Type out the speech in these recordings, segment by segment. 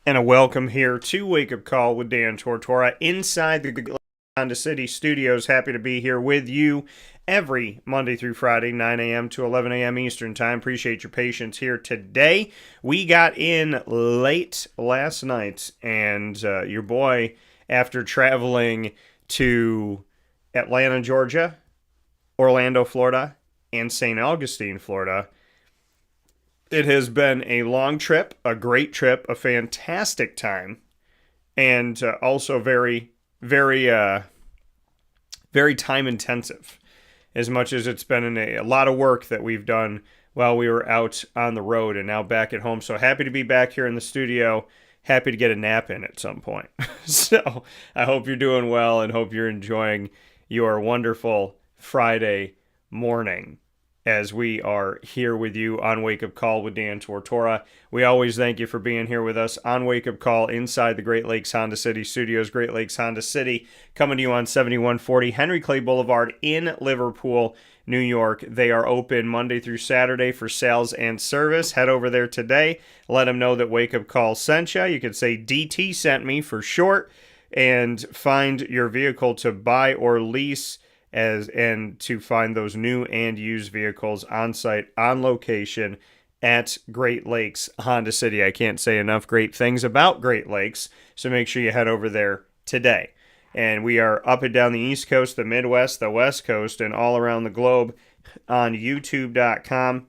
And a welcome here to Wake Up Call with Dan Tortora inside the Honda City studios. Happy to be here with you every Monday through Friday, 9 a.m. to 11 a.m. Eastern Time. Appreciate your patience here today. We got in late last night, and your boy, after traveling to Atlanta, Georgia, Orlando, Florida, and St. Augustine, Florida, it has been a long trip, a great trip, a fantastic time, and also very time intensive. As much as it's been a lot of work that we've done while we were out on the road and now back at home. So happy to be back here in the studio. Happy to get a nap in at some point. So I hope you're doing well and hope you're enjoying your wonderful Friday morning as we are here with you on Wake Up Call with Dan Tortora. We always thank you for being here with us on Wake Up Call inside the Great Lakes Honda City Studios. Great Lakes Honda City coming to you on 7140 Henry Clay Boulevard in Liverpool, New York. They are open Monday through Saturday for sales and service. Head over there today. Let them know that Wake Up Call sent you. You could say DT sent me for short, and find your vehicle to buy or lease and to find those new and used vehicles on site, on location at Great Lakes Honda City. I can't say enough great things about Great Lakes, so make sure you head over there today. And we are up and down the East Coast, the Midwest, the West Coast, and all around the globe on YouTube.com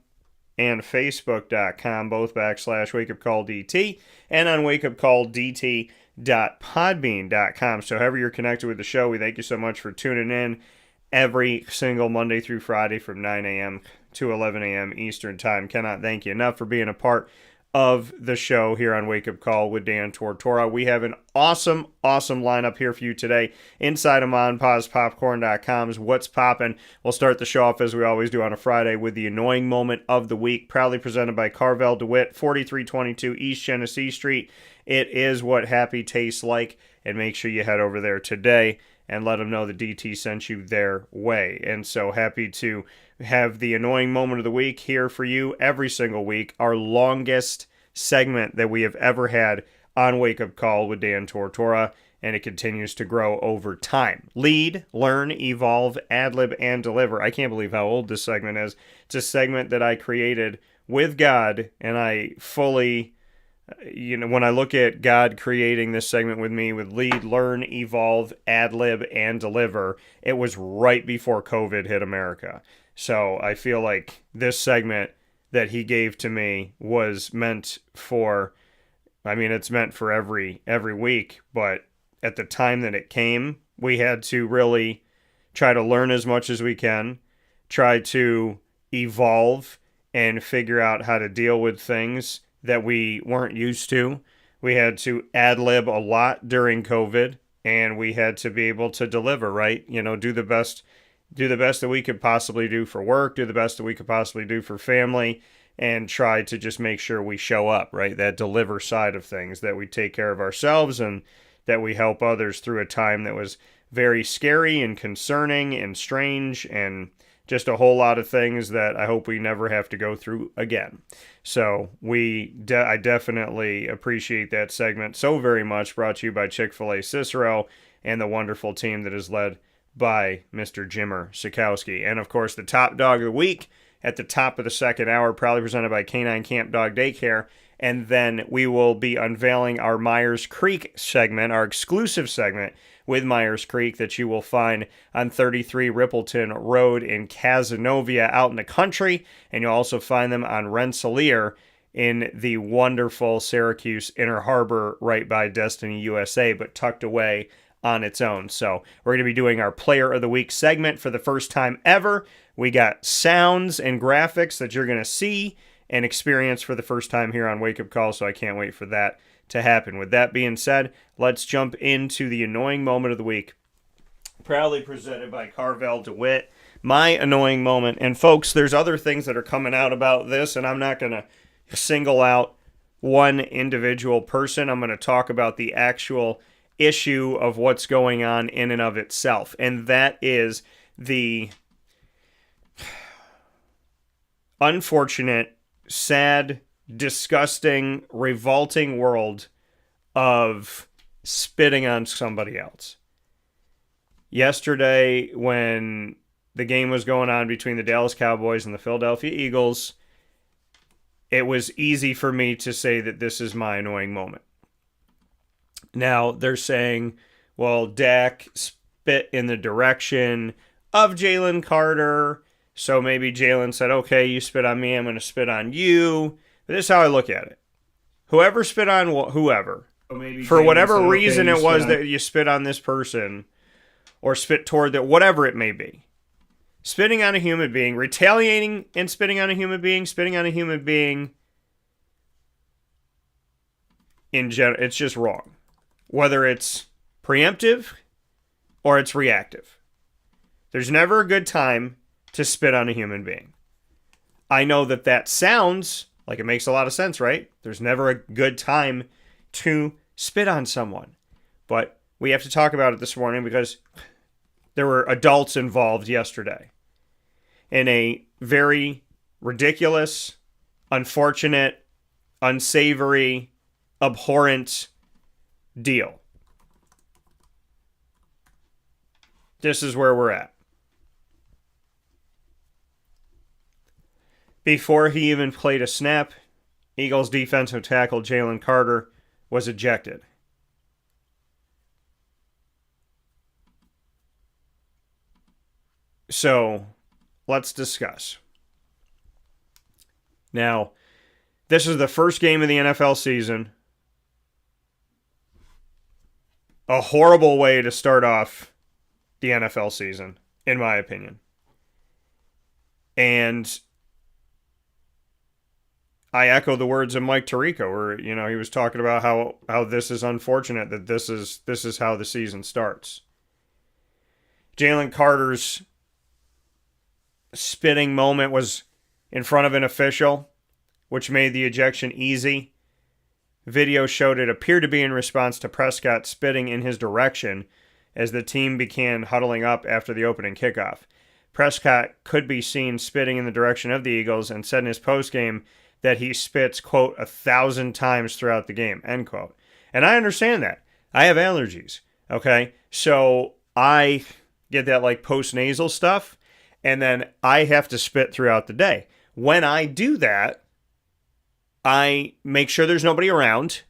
and Facebook.com, both /WakeUpCallDT, and on WakeUpCallDT.podbean.com. So however you're connected with the show, we thank you so much for tuning in every single Monday through Friday from 9 a.m. to 11 a.m. Eastern Time. Cannot thank you enough for being a part of the show here on Wake Up Call with Dan Tortora. We have an awesome lineup here for you today inside of MonPazPopcorn.com's What's Poppin'. We'll start the show off as we always do on a Friday with the annoying moment of the week, proudly presented by Carvel, DeWitt, 4322 East Genesee Street. It is what happy tastes like, and make sure you head over there today and let them know the DT sent you their way. And so happy to have the annoying moment of the week here for you every single week. Our longest segment that we have ever had on Wake Up Call with Dan Tortora, and it continues to grow over time. Lead, learn, evolve, ad-lib, and deliver. I can't believe how old this segment is. It's a segment that I created with God, and I fully... when I look at God creating this segment with me with lead, learn, evolve, ad-lib, and deliver, it was right before COVID hit America. So I feel like this segment that he gave to me was meant for, it's meant for every week, but at the time that it came, we had to really try to learn as much as we can, try to evolve and figure out how to deal with things that we weren't used to. We had to ad-lib a lot during COVID, and we had to be able to deliver, right? Do the best that we could possibly do for work, do the best that we could possibly do for family, and try to just make sure we show up, right? That deliver side of things, that we take care of ourselves and that we help others through a time that was very scary and concerning and strange and just a whole lot of things that I hope we never have to go through again. So I definitely appreciate that segment so very much, brought to you by Chick-fil-A Cicero and the wonderful team that is led by Mr. Jimmer Sikowski. And of course, the top dog of the week at the top of the second hour, proudly presented by Canine Kamp Dog Daycare. And then we will be unveiling our Myers Creek segment, our exclusive segment with Myers Creek that you will find on 33 Rippleton Road in Cazenovia out in the country. And you'll also find them on Rensselaer in the wonderful Syracuse Inner Harbor right by Destiny USA, but tucked away on its own. So we're going to be doing our Player of the Week segment for the first time ever. We got sounds and graphics that you're going to see and experience for the first time here on Wake Up Call, so I can't wait for that to happen. With that being said, let's jump into the annoying moment of the week. Proudly presented by Carvel DeWitt. My annoying moment. And folks, there's other things that are coming out about this, and I'm not going to single out one individual person. I'm going to talk about the actual issue of what's going on in and of itself. And that is the unfortunate, sad, disgusting, revolting world of spitting on somebody else. Yesterday, when the game was going on between the Dallas Cowboys and the Philadelphia Eagles, it was easy for me to say that this is my annoying moment. Now, they're saying, well, Dak spit in the direction of Jalen Carter, so maybe Jalen said, okay, you spit on me, I'm going to spit on you. But this is how I look at it. Whoever spit on whoever, for whatever reason it was that you spit on this person, or spit toward that, whatever it may be. Spitting on a human being, retaliating and spitting on a human being, in general, it's just wrong. Whether it's preemptive or it's reactive. There's never a good time to spit on a human being. I know that sounds like it makes a lot of sense, right? There's never a good time to spit on someone. But we have to talk about it this morning because there were adults involved yesterday in a very ridiculous, unfortunate, unsavory, abhorrent deal. This is where we're at. Before he even played a snap, Eagles defensive tackle Jalen Carter was ejected. So, let's discuss. Now, this is the first game of the NFL season. A horrible way to start off the NFL season, in my opinion. And I echo the words of Mike Tirico, where he was talking about how this is unfortunate that this is how the season starts. Jalen Carter's spitting moment was in front of an official, which made the ejection easy. Video showed it appeared to be in response to Prescott spitting in his direction as the team began huddling up after the opening kickoff. Prescott could be seen spitting in the direction of the Eagles and said in his postgame that he spits, quote, 1,000 times throughout the game, end quote. And I understand that. I have allergies, okay? So I get that like post-nasal stuff, and then I have to spit throughout the day. When I do that, I make sure there's nobody around.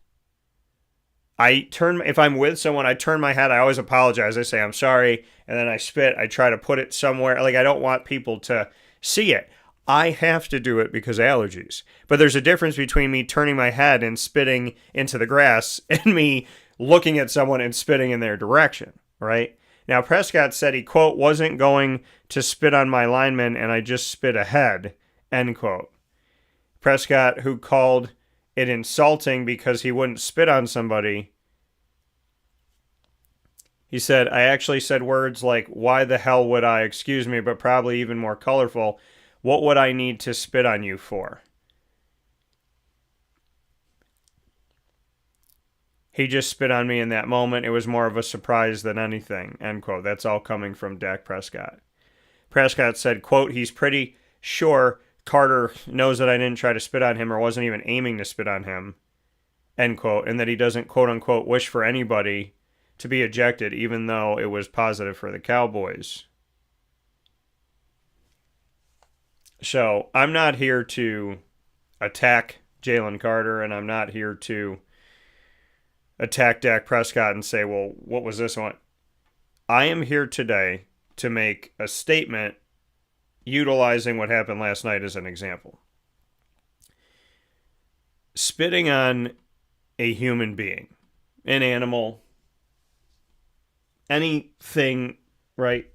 If I'm with someone, I turn my head. I always apologize. I say, I'm sorry. And then I spit. I try to put it somewhere. Like, I don't want people to see it. I have to do it because of allergies. But there's a difference between me turning my head and spitting into the grass and me looking at someone and spitting in their direction, right? Now, Prescott said he, quote, wasn't going to spit on my lineman and I just spit ahead, end quote. Prescott, who called it insulting because he wouldn't spit on somebody, he said, I actually said words like, why the hell would I, excuse me, but probably even more colorful, what would I need to spit on you for? He just spit on me in that moment. It was more of a surprise than anything, end quote. That's all coming from Dak Prescott. Prescott said, quote, he's pretty sure Carter knows that I didn't try to spit on him or wasn't even aiming to spit on him, end quote, and that he doesn't, quote unquote, wish for anybody to be ejected, even though it was positive for the Cowboys. So I'm not here to attack Jalen Carter, and I'm not here to attack Dak Prescott and say, well, what was this one? I am here today to make a statement utilizing what happened last night as an example. Spitting on a human being, an animal, anything, right,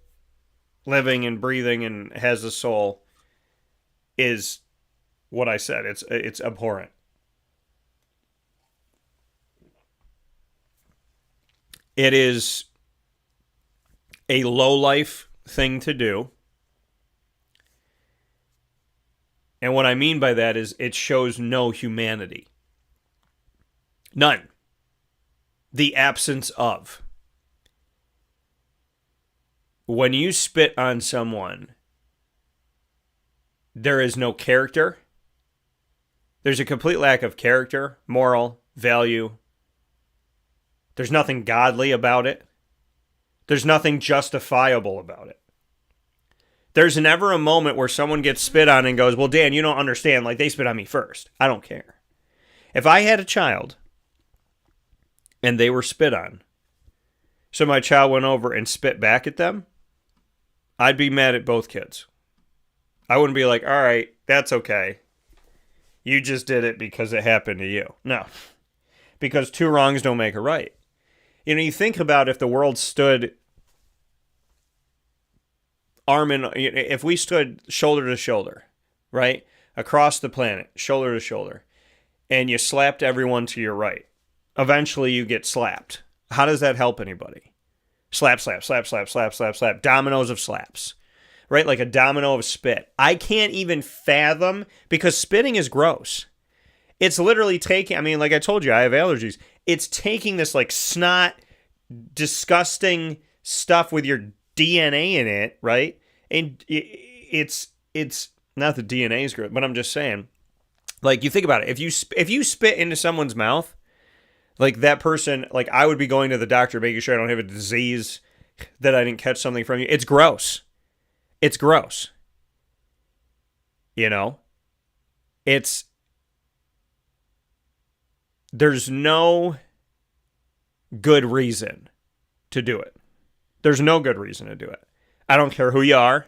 living and breathing and has a soul, is what I said. It's abhorrent. It is a low-life thing to do. And what I mean by that is it shows no humanity. None. The absence of. When you spit on someone, there is no character. There's a complete lack of character, moral, value, There's nothing godly about it. There's nothing justifiable about it. There's never a moment where someone gets spit on and goes, well, Dan, you don't understand. Like, they spit on me first. I don't care. If I had a child and they were spit on, so my child went over and spit back at them, I'd be mad at both kids. I wouldn't be like, all right, that's okay. You just did it because it happened to you. No. Because two wrongs don't make a right. You know, you think about if the world stood if we stood shoulder to shoulder, right? Across the planet, shoulder to shoulder, and you slapped everyone to your right, eventually you get slapped. How does that help anybody? Slap, slap, slap, slap, slap, slap, slap. Dominoes of slaps, right? Like a domino of spit. I can't even fathom, because spitting is gross. It's literally taking, I mean, like I told you, I have allergies. It's taking this like snot, disgusting stuff with your DNA in it, right? And it's not the DNA is good, but I'm just saying, like, you think about it. If you spit into someone's mouth, like that person, like I would be going to the doctor, making sure I don't have a disease, that I didn't catch something from you. It's gross. It's gross. You know, there's no good reason to do it. There's no good reason to do it. I don't care who you are.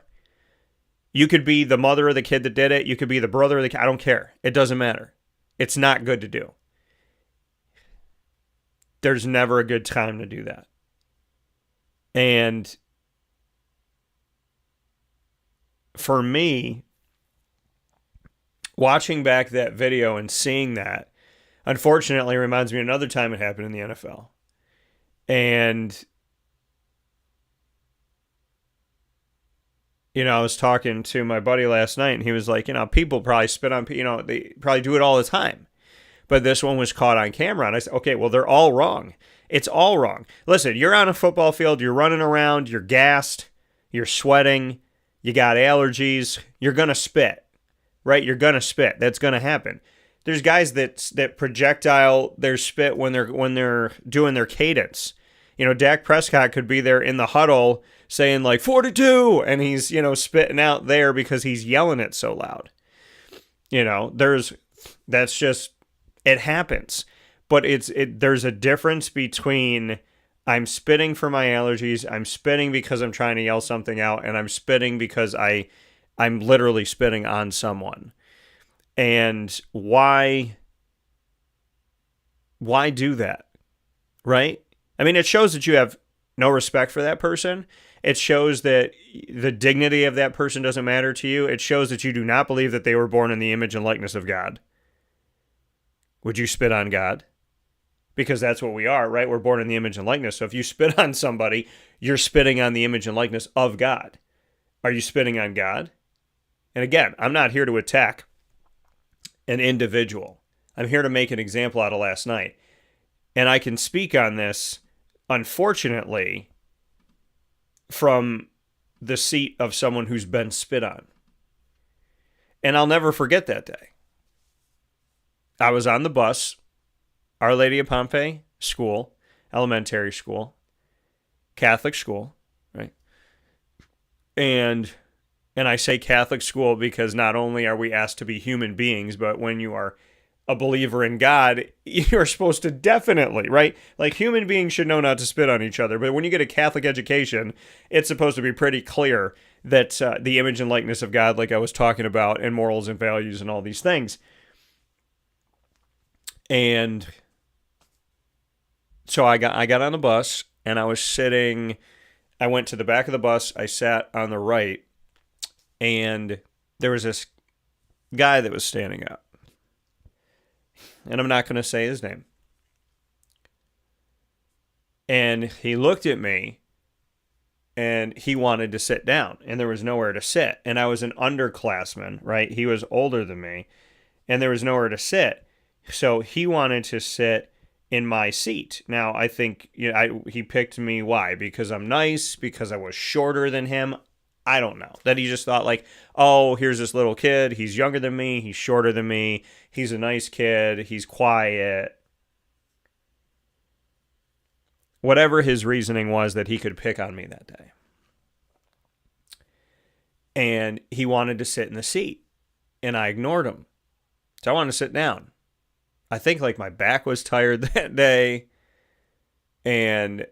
You could be the mother of the kid that did it. You could be the brother of the kid. I don't care. It doesn't matter. It's not good to do. There's never a good time to do that. And for me, watching back that video and seeing that, unfortunately, reminds me of another time it happened in the NFL. And, you know, I was talking to my buddy last night, and he was like, you know, people probably spit on, you know, they probably do it all the time. But this one was caught on camera. And I said, okay, well, they're all wrong. It's all wrong. Listen, you're on a football field, you're running around, you're gassed, you're sweating, you got allergies, you're going to spit, right? You're going to spit. That's going to happen. There's guys that projectile their spit when they're doing their cadence. You know, Dak Prescott could be there in the huddle saying like 42, and he's, you know, spitting out there because he's yelling it so loud. You know, that's just, it happens. But there's a difference between I'm spitting for my allergies, I'm spitting because I'm trying to yell something out, and I'm spitting because I'm literally spitting on someone. And why do that? Right? I mean, it shows that you have no respect for that person. It shows that the dignity of that person doesn't matter to you. It shows that you do not believe that they were born in the image and likeness of God. Would you spit on God? Because that's what we are, right? We're born in the image and likeness. So if you spit on somebody, you're spitting on the image and likeness of God. Are you spitting on God? And again, I'm not here to attack an individual. I'm here to make an example out of last night. And I can speak on this, unfortunately, from the seat of someone who's been spit on. And I'll never forget that day. I was on the bus, Our Lady of Pompeii school, elementary school, Catholic school, right? And I say Catholic school because not only are we asked to be human beings, but when you are a believer in God, you're supposed to definitely, right? Like, human beings should know not to spit on each other. But when you get a Catholic education, it's supposed to be pretty clear that the image and likeness of God, like I was talking about, and morals and values and all these things. And so I got on the bus, and I was sitting, I went to the back of the bus, I sat on the right, and there was this guy that was standing up. And I'm not going to say his name. And he looked at me, and he wanted to sit down, and there was nowhere to sit. And I was an underclassman, right? He was older than me, and there was nowhere to sit. So he wanted to sit in my seat. Now, I think, you know, he picked me. Why? Because I'm nice? Because I was shorter than him? I don't know. That he just thought like, oh, here's this little kid. He's younger than me. He's shorter than me. He's a nice kid. He's quiet. whatever his reasoning was that he could pick on me that day. And he wanted to sit in the seat, and I ignored him. So I wanted to sit down. I think like my back was tired that day, and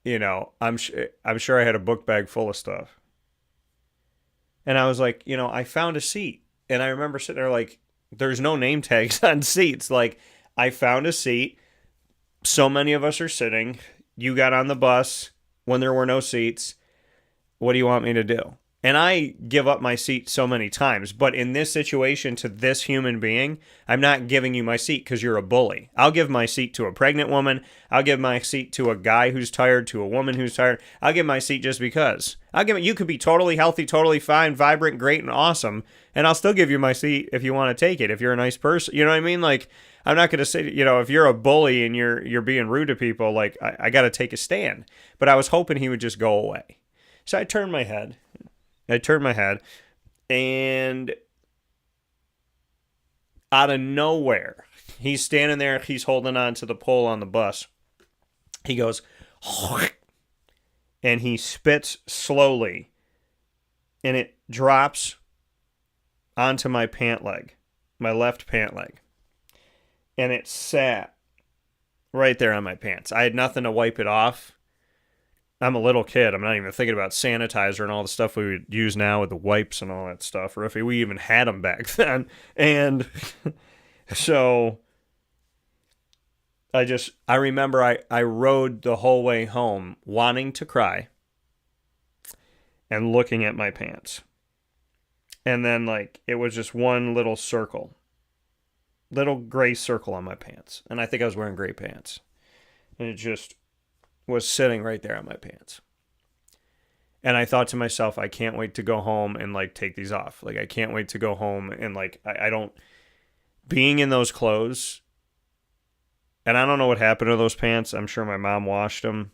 I'm sure I had a book bag full of stuff. And I was like, I found a seat, and I remember sitting there like, there's no name tags on seats. Like, I found a seat. So many of us are sitting. You got on the bus when there were no seats. What do you want me to do? And I give up my seat so many times. But in this situation, to this human being, I'm not giving you my seat because you're a bully. I'll give my seat to a pregnant woman. I'll give my seat to a guy who's tired, to a woman who's tired. I'll give my seat just because. You could be totally healthy, totally fine, vibrant, great, and awesome. And I'll still give you my seat if you want to take it, if you're a nice person. You know what I mean? Like, I'm not going to say, if you're a bully and you're being rude to people, like, I got to take a stand. But I was hoping he would just go away. So I turned my head, and out of nowhere, he's standing there, he's holding on to the pole on the bus. He goes, and he spits slowly, and it drops onto my pant leg, my left pant leg. And it sat right there on my pants. I had nothing to wipe it off. I'm a little kid. I'm not even thinking about sanitizer and all the stuff we would use now with the wipes and all that stuff, or if we even had them back then. And so I remember I rode the whole way home wanting to cry and looking at my pants. And then, like, it was just one little gray circle on my pants. And I think I was wearing gray pants. And it just was sitting right there on my pants. And I thought to myself, I can't wait to go home and, like, take these off. Like, I can't wait to go home and, like, I don't, being in those clothes, and I don't know what happened to those pants. I'm sure my mom washed them.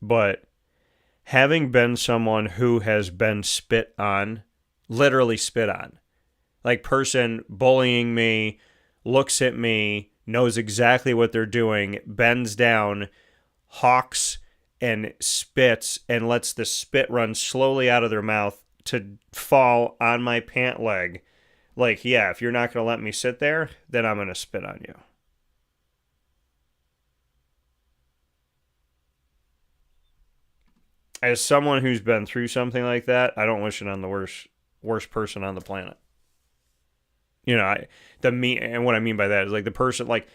But having been someone who has been spit on, literally spit on, like, person bullying me, looks at me, knows exactly what they're doing, bends down, hawks and spits, and lets the spit run slowly out of their mouth to fall on my pant leg. Like, yeah, if you're not going to let me sit there, then I'm going to spit on you. As someone who's been through something like that, I don't wish it on the worst person on the planet. And what I mean by that is, like, the person, like,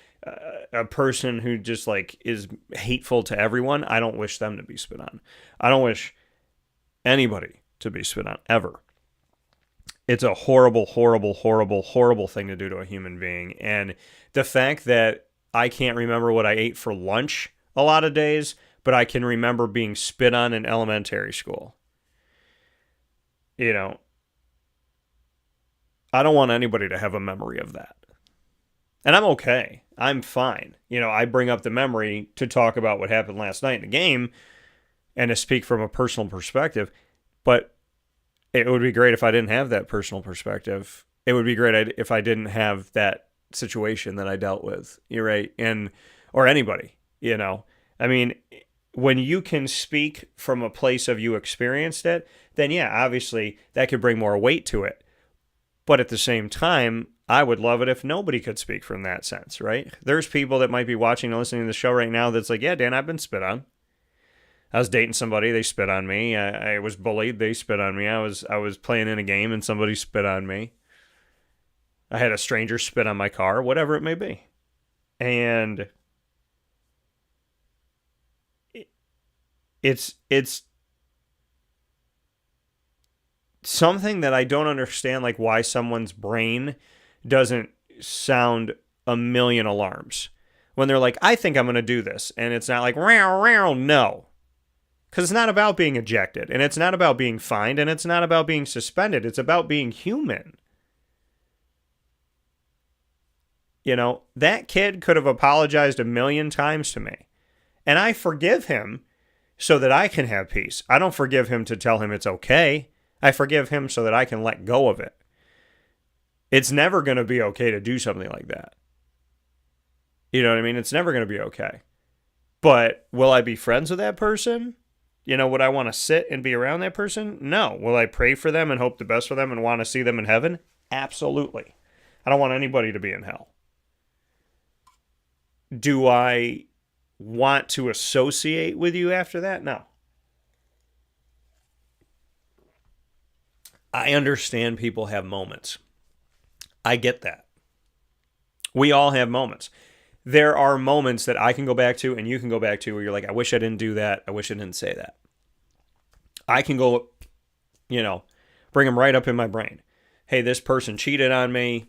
a person who just, like, is hateful to everyone. I don't wish them to be spit on. I don't wish anybody to be spit on, ever. It's a horrible, horrible, horrible, horrible thing to do to a human being. And the fact that I can't remember what I ate for lunch a lot of days, but I can remember being spit on in elementary school. I don't want anybody to have a memory of that. And I'm okay. I'm fine. I bring up the memory to talk about what happened last night in the game and to speak from a personal perspective. But it would be great if I didn't have that personal perspective. It would be great if I didn't have that situation that I dealt with. You're right. Or anybody, I mean, when you can speak from a place of you experienced it, then yeah, obviously that could bring more weight to it. But at the same time, I would love it if nobody could speak from that sense, right? There's people that might be watching and listening to the show right now that's like, yeah, Dan, I've been spit on. I was dating somebody, they spit on me. I was bullied, they spit on me. I was playing in a game and somebody spit on me. I had a stranger spit on my car, whatever it may be. And it's something that I don't understand, like, why someone's brain doesn't sound a million alarms when they're like, I think I'm going to do this. And it's not like, row, row, no. Because it's not about being ejected, and it's not about being fined, and it's not about being suspended. It's about being human. That kid could have apologized a million times to me. And I forgive him so that I can have peace. I don't forgive him to tell him it's okay. I forgive him so that I can let go of it. It's never going to be okay to do something like that. You know what I mean? It's never going to be okay. But will I be friends with that person? Would I want to sit and be around that person? No. Will I pray for them and hope the best for them and want to see them in heaven? Absolutely. I don't want anybody to be in hell. Do I want to associate with you after that? No. I understand people have moments. I get that. We all have moments. There are moments that I can go back to and you can go back to where you're like, I wish I didn't do that. I wish I didn't say that. I can go, bring them right up in my brain. Hey, this person cheated on me.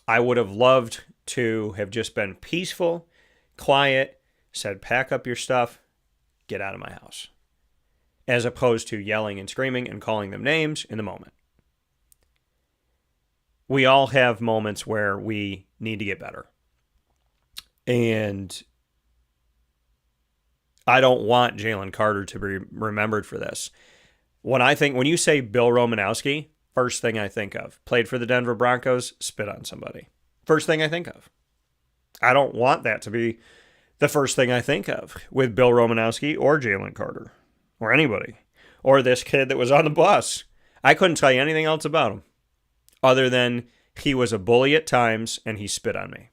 I would have loved to have just been peaceful, quiet, said, pack up your stuff, get out of my house. As opposed to yelling and screaming and calling them names in the moment. We all have moments where we need to get better. And I don't want Jalen Carter to be remembered for this. When you say Bill Romanowski, first thing I think of, played for the Denver Broncos, spit on somebody. First thing I think of. I don't want that to be the first thing I think of with Bill Romanowski or Jalen Carter or anybody. Or this kid that was on the bus. I couldn't tell you anything else about him other than he was a bully at times and he spit on me.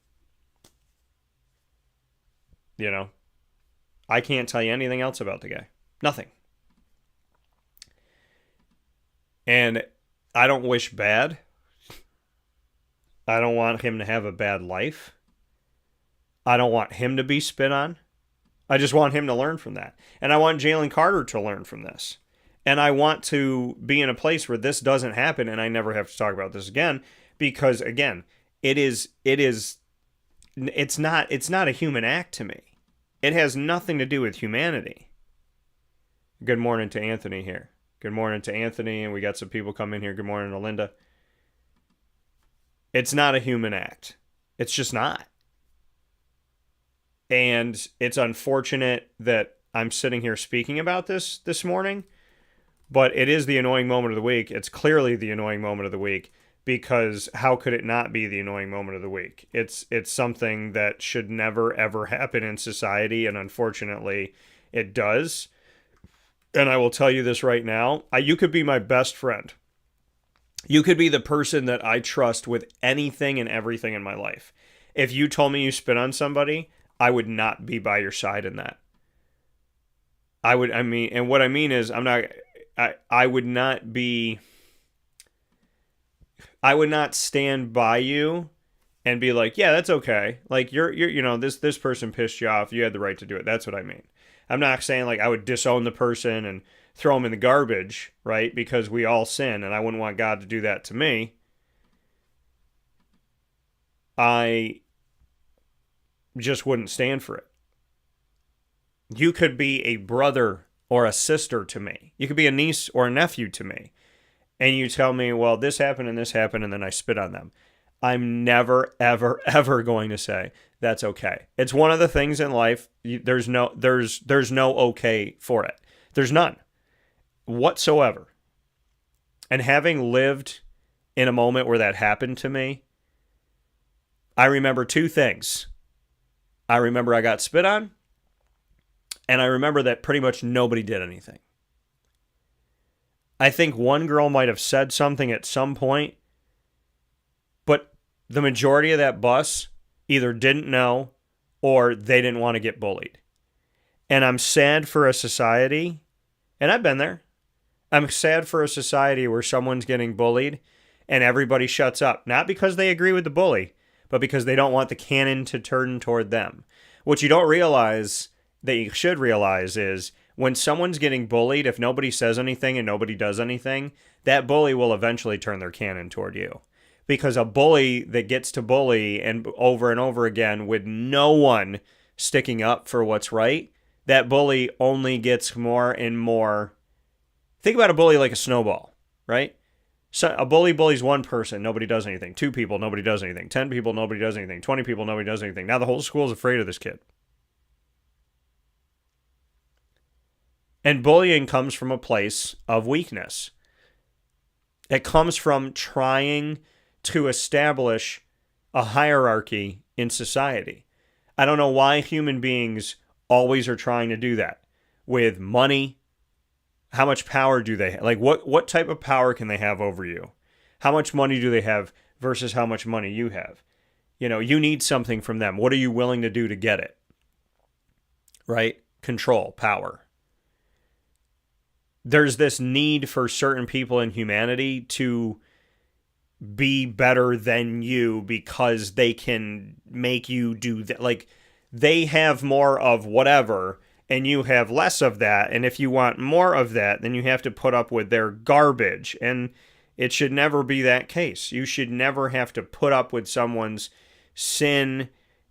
I can't tell you anything else about the guy. Nothing. And I don't wish bad. I don't want him to have a bad life. I don't want him to be spit on. I just want him to learn from that. And I want Jalen Carter to learn from this. And I want to be in a place where this doesn't happen and I never have to talk about this again. Because again, it's not a human act to me. It has nothing to do with humanity. Good morning to Anthony here. Good morning to Anthony, and we got some people come in here. Good morning to Linda. It's not a human act. It's just not. And it's unfortunate that I'm sitting here speaking about this morning, but it is the annoying moment of the week. It's clearly the annoying moment of the week, because how could it not be the annoying moment of the week? It's something that should never, ever happen in society, and unfortunately, it does. And I will tell you this right now. You could be my best friend. You could be the person that I trust with anything and everything in my life. If you told me you spit on somebody, I would not be by your side in that. I would not stand by you and be like, yeah, that's okay. Like you're this person pissed you off. You had the right to do it. That's what I mean. I'm not saying like I would disown the person and throw them in the garbage, right? Because we all sin and I wouldn't want God to do that to me. I just wouldn't stand for it. You could be a brother or a sister to me. You could be a niece or a nephew to me. And you tell me, well, this happened, and then I spit on them. I'm never, ever, ever going to say that's okay. It's one of the things in life. There's no okay for it. There's none whatsoever. And having lived in a moment where that happened to me, I remember two things. I remember I got spit on, and I remember that pretty much nobody did anything. I think one girl might have said something at some point, but the majority of that bus either didn't know or they didn't want to get bullied. And I'm sad for a society, and I've been there. I'm sad for a society where someone's getting bullied and everybody shuts up. Not because they agree with the bully, but because they don't want the cannon to turn toward them. What you don't realize, that you should realize, is when someone's getting bullied, if nobody says anything and nobody does anything, that bully will eventually turn their cannon toward you. Because a bully that gets to bully and over again with no one sticking up for what's right, that bully only gets more and more. Think about a bully like a snowball, right? So a bully bullies one person, nobody does anything. 2 people, nobody does anything. 10 people, nobody does anything. 20 people, nobody does anything. Now the whole school's afraid of this kid. And bullying comes from a place of weakness. It comes from trying to establish a hierarchy in society. I don't know why human beings always are trying to do that with money. How much power do they have? Like, what type of power can they have over you? How much money do they have versus how much money you have? You know, you need something from them. What are you willing to do to get it? Right? Control, power. There's this need for certain people in humanity to be better than you because they can make you do that. Like, they have more of whatever and you have less of that. And if you want more of that, then you have to put up with their garbage. And it should never be that case. You should never have to put up with someone's sin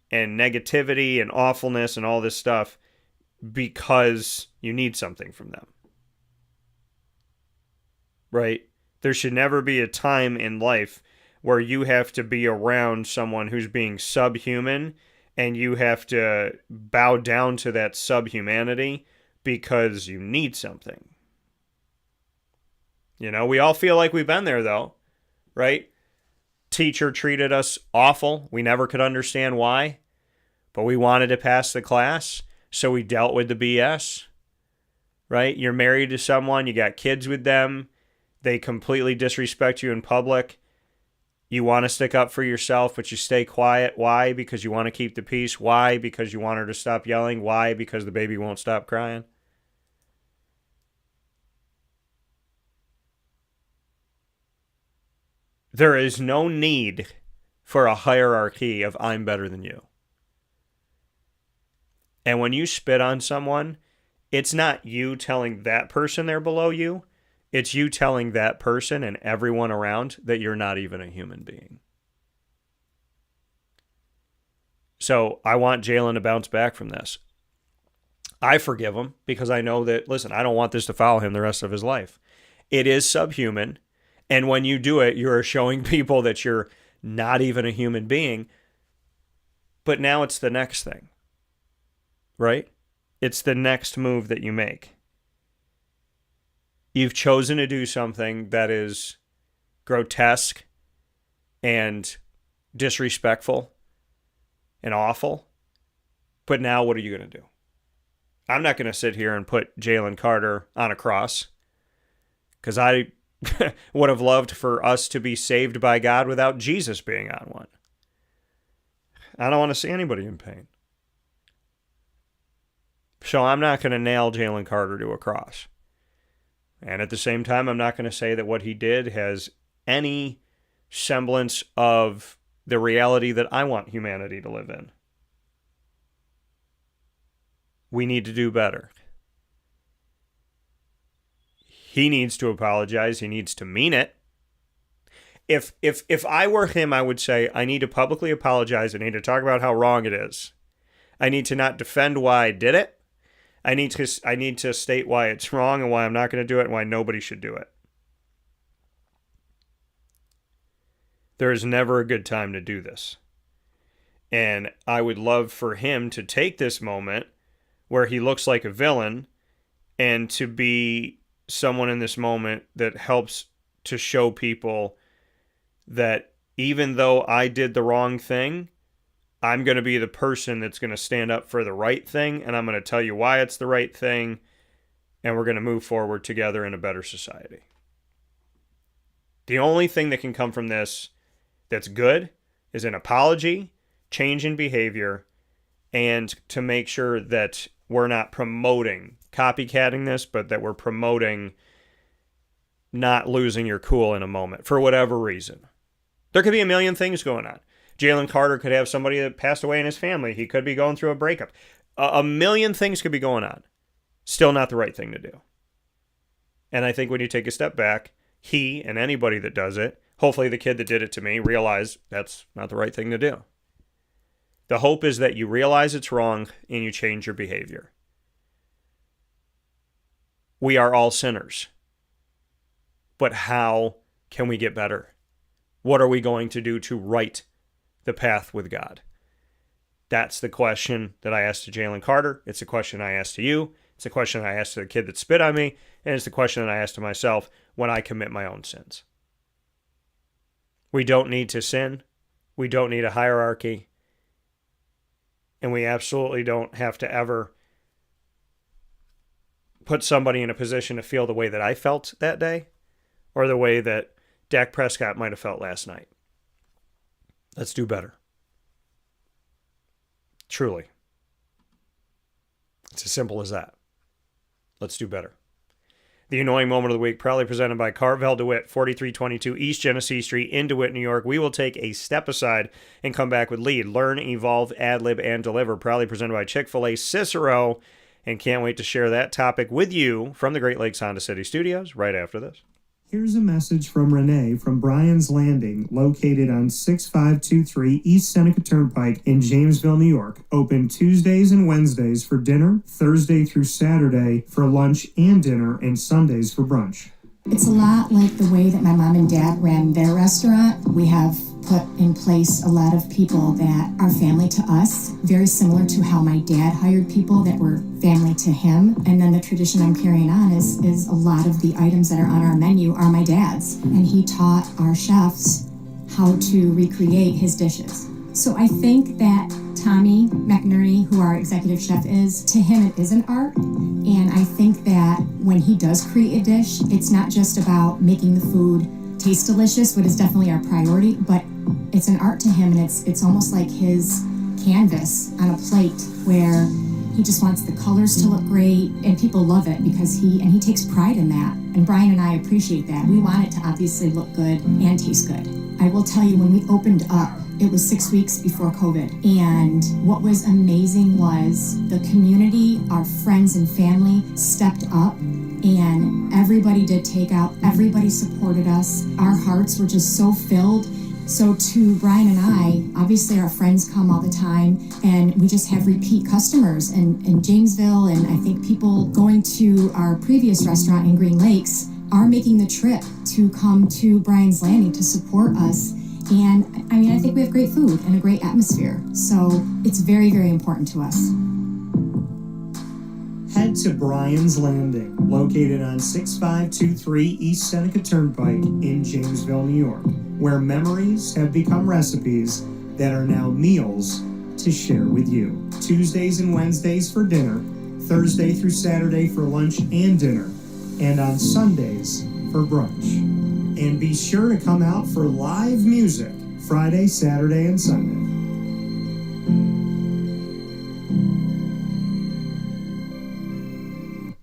and negativity and awfulness and all this stuff because you need something from them. Right? There should never be a time in life where you have to be around someone who's being subhuman and you have to bow down to that subhumanity because you need something. You know, we all feel like we've been there though, right? Teacher treated us awful. We never could understand why, but we wanted to pass the class, so we dealt with the BS, right? You're married to someone, you got kids with them, they completely disrespect you in public. You want to stick up for yourself, but you stay quiet. Why? Because you want to keep the peace. Why? Because you want her to stop yelling. Why? Because the baby won't stop crying. There is no need for a hierarchy of I'm better than you. And when you spit on someone, it's not you telling that person they're below you. It's you telling that person and everyone around that you're not even a human being. So I want Jalen to bounce back from this. I forgive him because I know that, listen, I don't want this to follow him the rest of his life. It is subhuman. And when you do it, you're showing people that you're not even a human being. But now it's the next thing, right? It's the next move that you make. You've chosen to do something that is grotesque and disrespectful and awful. But now what are you going to do? I'm not going to sit here and put Jalen Carter on a cross because I would have loved for us to be saved by God without Jesus being on one. I don't want to see anybody in pain. So I'm not going to nail Jalen Carter to a cross. And at the same time, I'm not going to say that what he did has any semblance of the reality that I want humanity to live in. We need to do better. He needs to apologize. He needs to mean it. If I were him, I would say, I need to publicly apologize. I need to talk about how wrong it is. I need to not defend why I did it. I need to state why it's wrong and why I'm not going to do it and why nobody should do it. There is never a good time to do this. And I would love for him to take this moment where he looks like a villain and to be someone in this moment that helps to show people that even though I did the wrong thing, I'm going to be the person that's going to stand up for the right thing, and I'm going to tell you why it's the right thing, and we're going to move forward together in a better society. The only thing that can come from this that's good is an apology, change in behavior, and to make sure that we're not promoting copycatting this, but that we're promoting not losing your cool in a moment for whatever reason. There could be a million things going on. Jalen Carter could have somebody that passed away in his family. He could be going through a breakup. A million things could be going on. Still not the right thing to do. And I think when you take a step back, he and anybody that does it, hopefully the kid that did it to me, realize that's not the right thing to do. The hope is that you realize it's wrong and you change your behavior. We are all sinners. But how can we get better? What are we going to do to right the path with God? That's the question that I asked to Jalen Carter. It's a question I asked to you. It's a question I asked to the kid that spit on me. And it's the question that I asked to myself when I commit my own sins. We don't need to sin. We don't need a hierarchy. And we absolutely don't have to ever put somebody in a position to feel the way that I felt that day or the way that Dak Prescott might have felt last night. Let's do better. Truly. It's as simple as that. Let's do better. The Annoying Moment of the Week, proudly presented by Carvel, DeWitt, 4322 East Genesee Street in DeWitt, New York. We will take a step aside and come back with Lead, Learn, Evolve, Ad-Lib, and Deliver, proudly presented by Chick-fil-A, Cicero, and can't wait to share that topic with you from the Great Lakes Honda City Studios right after this. Here's a message from Renee from Bryan's Landing, located on 6523 East Seneca Turnpike in Jamesville, New York. Open Tuesdays and Wednesdays for dinner, Thursday through Saturday for lunch and dinner, and Sundays for brunch. It's a lot like the way that my mom and dad ran their restaurant. We have put in place a lot of people that are family to us, very similar to how my dad hired people that were family to him. And then the tradition I'm carrying on is a lot of the items that are on our menu are my dad's. And he taught our chefs how to recreate his dishes. So I think that Tommy McNerney, who our executive chef is, to him it is an art. And I think that when he does create a dish, it's not just about making the food taste delicious, which is definitely our priority, but it's an art to him, and it's almost like his canvas on a plate where he just wants the colors to look great, and people love it because he takes pride in that. And Bryan and I appreciate that. We want it to obviously look good and taste good. I will tell you, when we opened up, it was 6 weeks before COVID. And what was amazing was the community, our friends and family stepped up, and everybody did takeout. Everybody supported us. Our hearts were just so filled. So to Bryan and I, obviously our friends come all the time, and we just have repeat customers in Jamesville, and I think people going to our previous restaurant in Green Lakes are making the trip to come to Bryan's Landing to support us. And I mean, I think we have great food and a great atmosphere. So it's very, very important to us. Head to Bryan's Landing, located on 6523 East Seneca Turnpike in Jamesville, New York, where memories have become recipes that are now meals to share with you. Tuesdays and Wednesdays for dinner, Thursday through Saturday for lunch and dinner, and on Sundays for brunch. And be sure to come out for live music Friday, Saturday, and Sunday.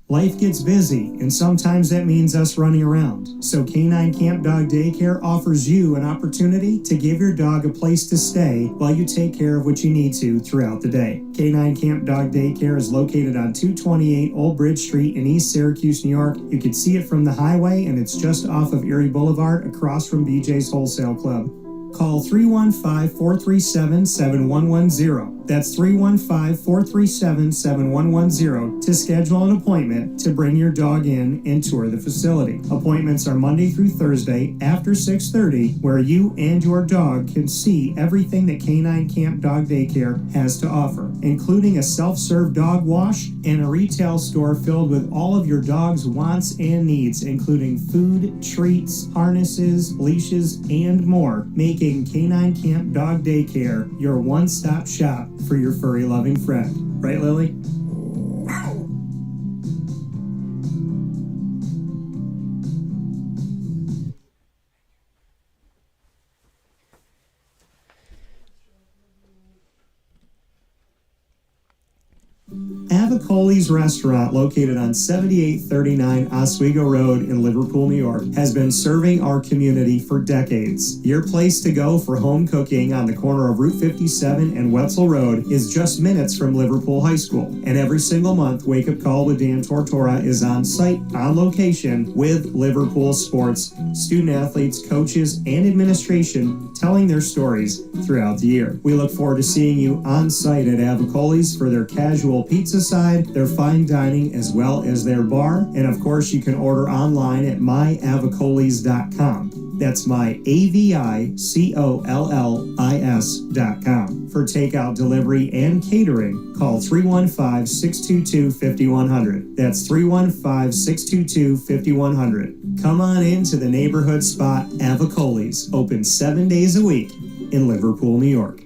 Life gets busy, and sometimes that means us running around. So Canine Kamp Dog Daycare offers you an opportunity to give your dog a place to stay while you take care of what you need to throughout the day. Canine Kamp Dog Daycare is located on 228 Old Bridge Street in East Syracuse, New York. You can see it from the highway, and it's just off of Erie Boulevard across from BJ's Wholesale Club. Call 315-437-7110. That's 315-437-7110 to schedule an appointment to bring your dog in and tour the facility. Appointments are Monday through Thursday after 6:30, where you and your dog can see everything that Canine Kamp Dog Daycare has to offer, including a self-serve dog wash and a retail store filled with all of your dog's wants and needs, including food, treats, harnesses, leashes, and more, making Canine Kamp Dog Daycare your one-stop shop for your furry-loving friend. Right, Lily? Avicoli's restaurant, located on 7839 Oswego Road in Liverpool, New York, has been serving our community for decades. Your place to go for home cooking on the corner of Route 57 and Wetzel Road is just minutes from Liverpool High School. And every single month, Wake Up Call with Dan Tortora is on site, on location, with Liverpool sports, student athletes, coaches, and administration telling their stories throughout the year. We look forward to seeing you on site at Avicoli's for their casual pizza side, their fine dining, as well as their bar. And of course, you can order online at myavicolis.com. That's myavicollis.com. For takeout, delivery, and catering, call 315-622-5100. That's 315-622-5100. Come on into the neighborhood spot Avicoli's, open 7 days a week in Liverpool, New York.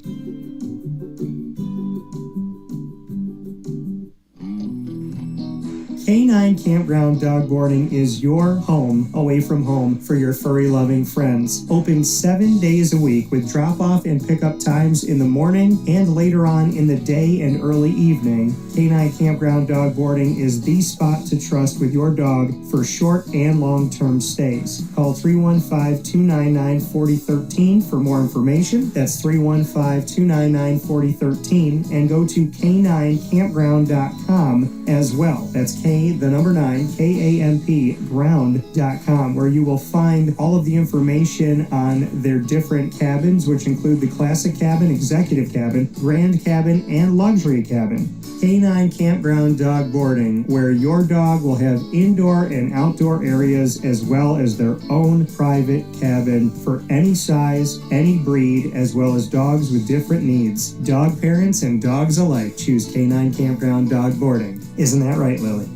K9 Campground Dog Boarding is your home away from home for your furry-loving friends. Open 7 days a week with drop-off and pickup times in the morning and later on in the day and early evening. K9 Campground Dog Boarding is the spot to trust with your dog for short and long-term stays. Call 315-299-4013 for more information. That's 315-299-4013 and go to k9campground.com as well. That's K9, KAMP, ground.com, where you will find all of the information on their different cabins, which include the classic cabin, executive cabin, grand cabin, and luxury cabin. K9 Campground Dog Boarding, where your dog will have indoor and outdoor areas as well as their own private cabin for any size, any breed, as well as dogs with different needs. Dog parents and dogs alike choose K9 Campground Dog Boarding. Isn't that right, Lily?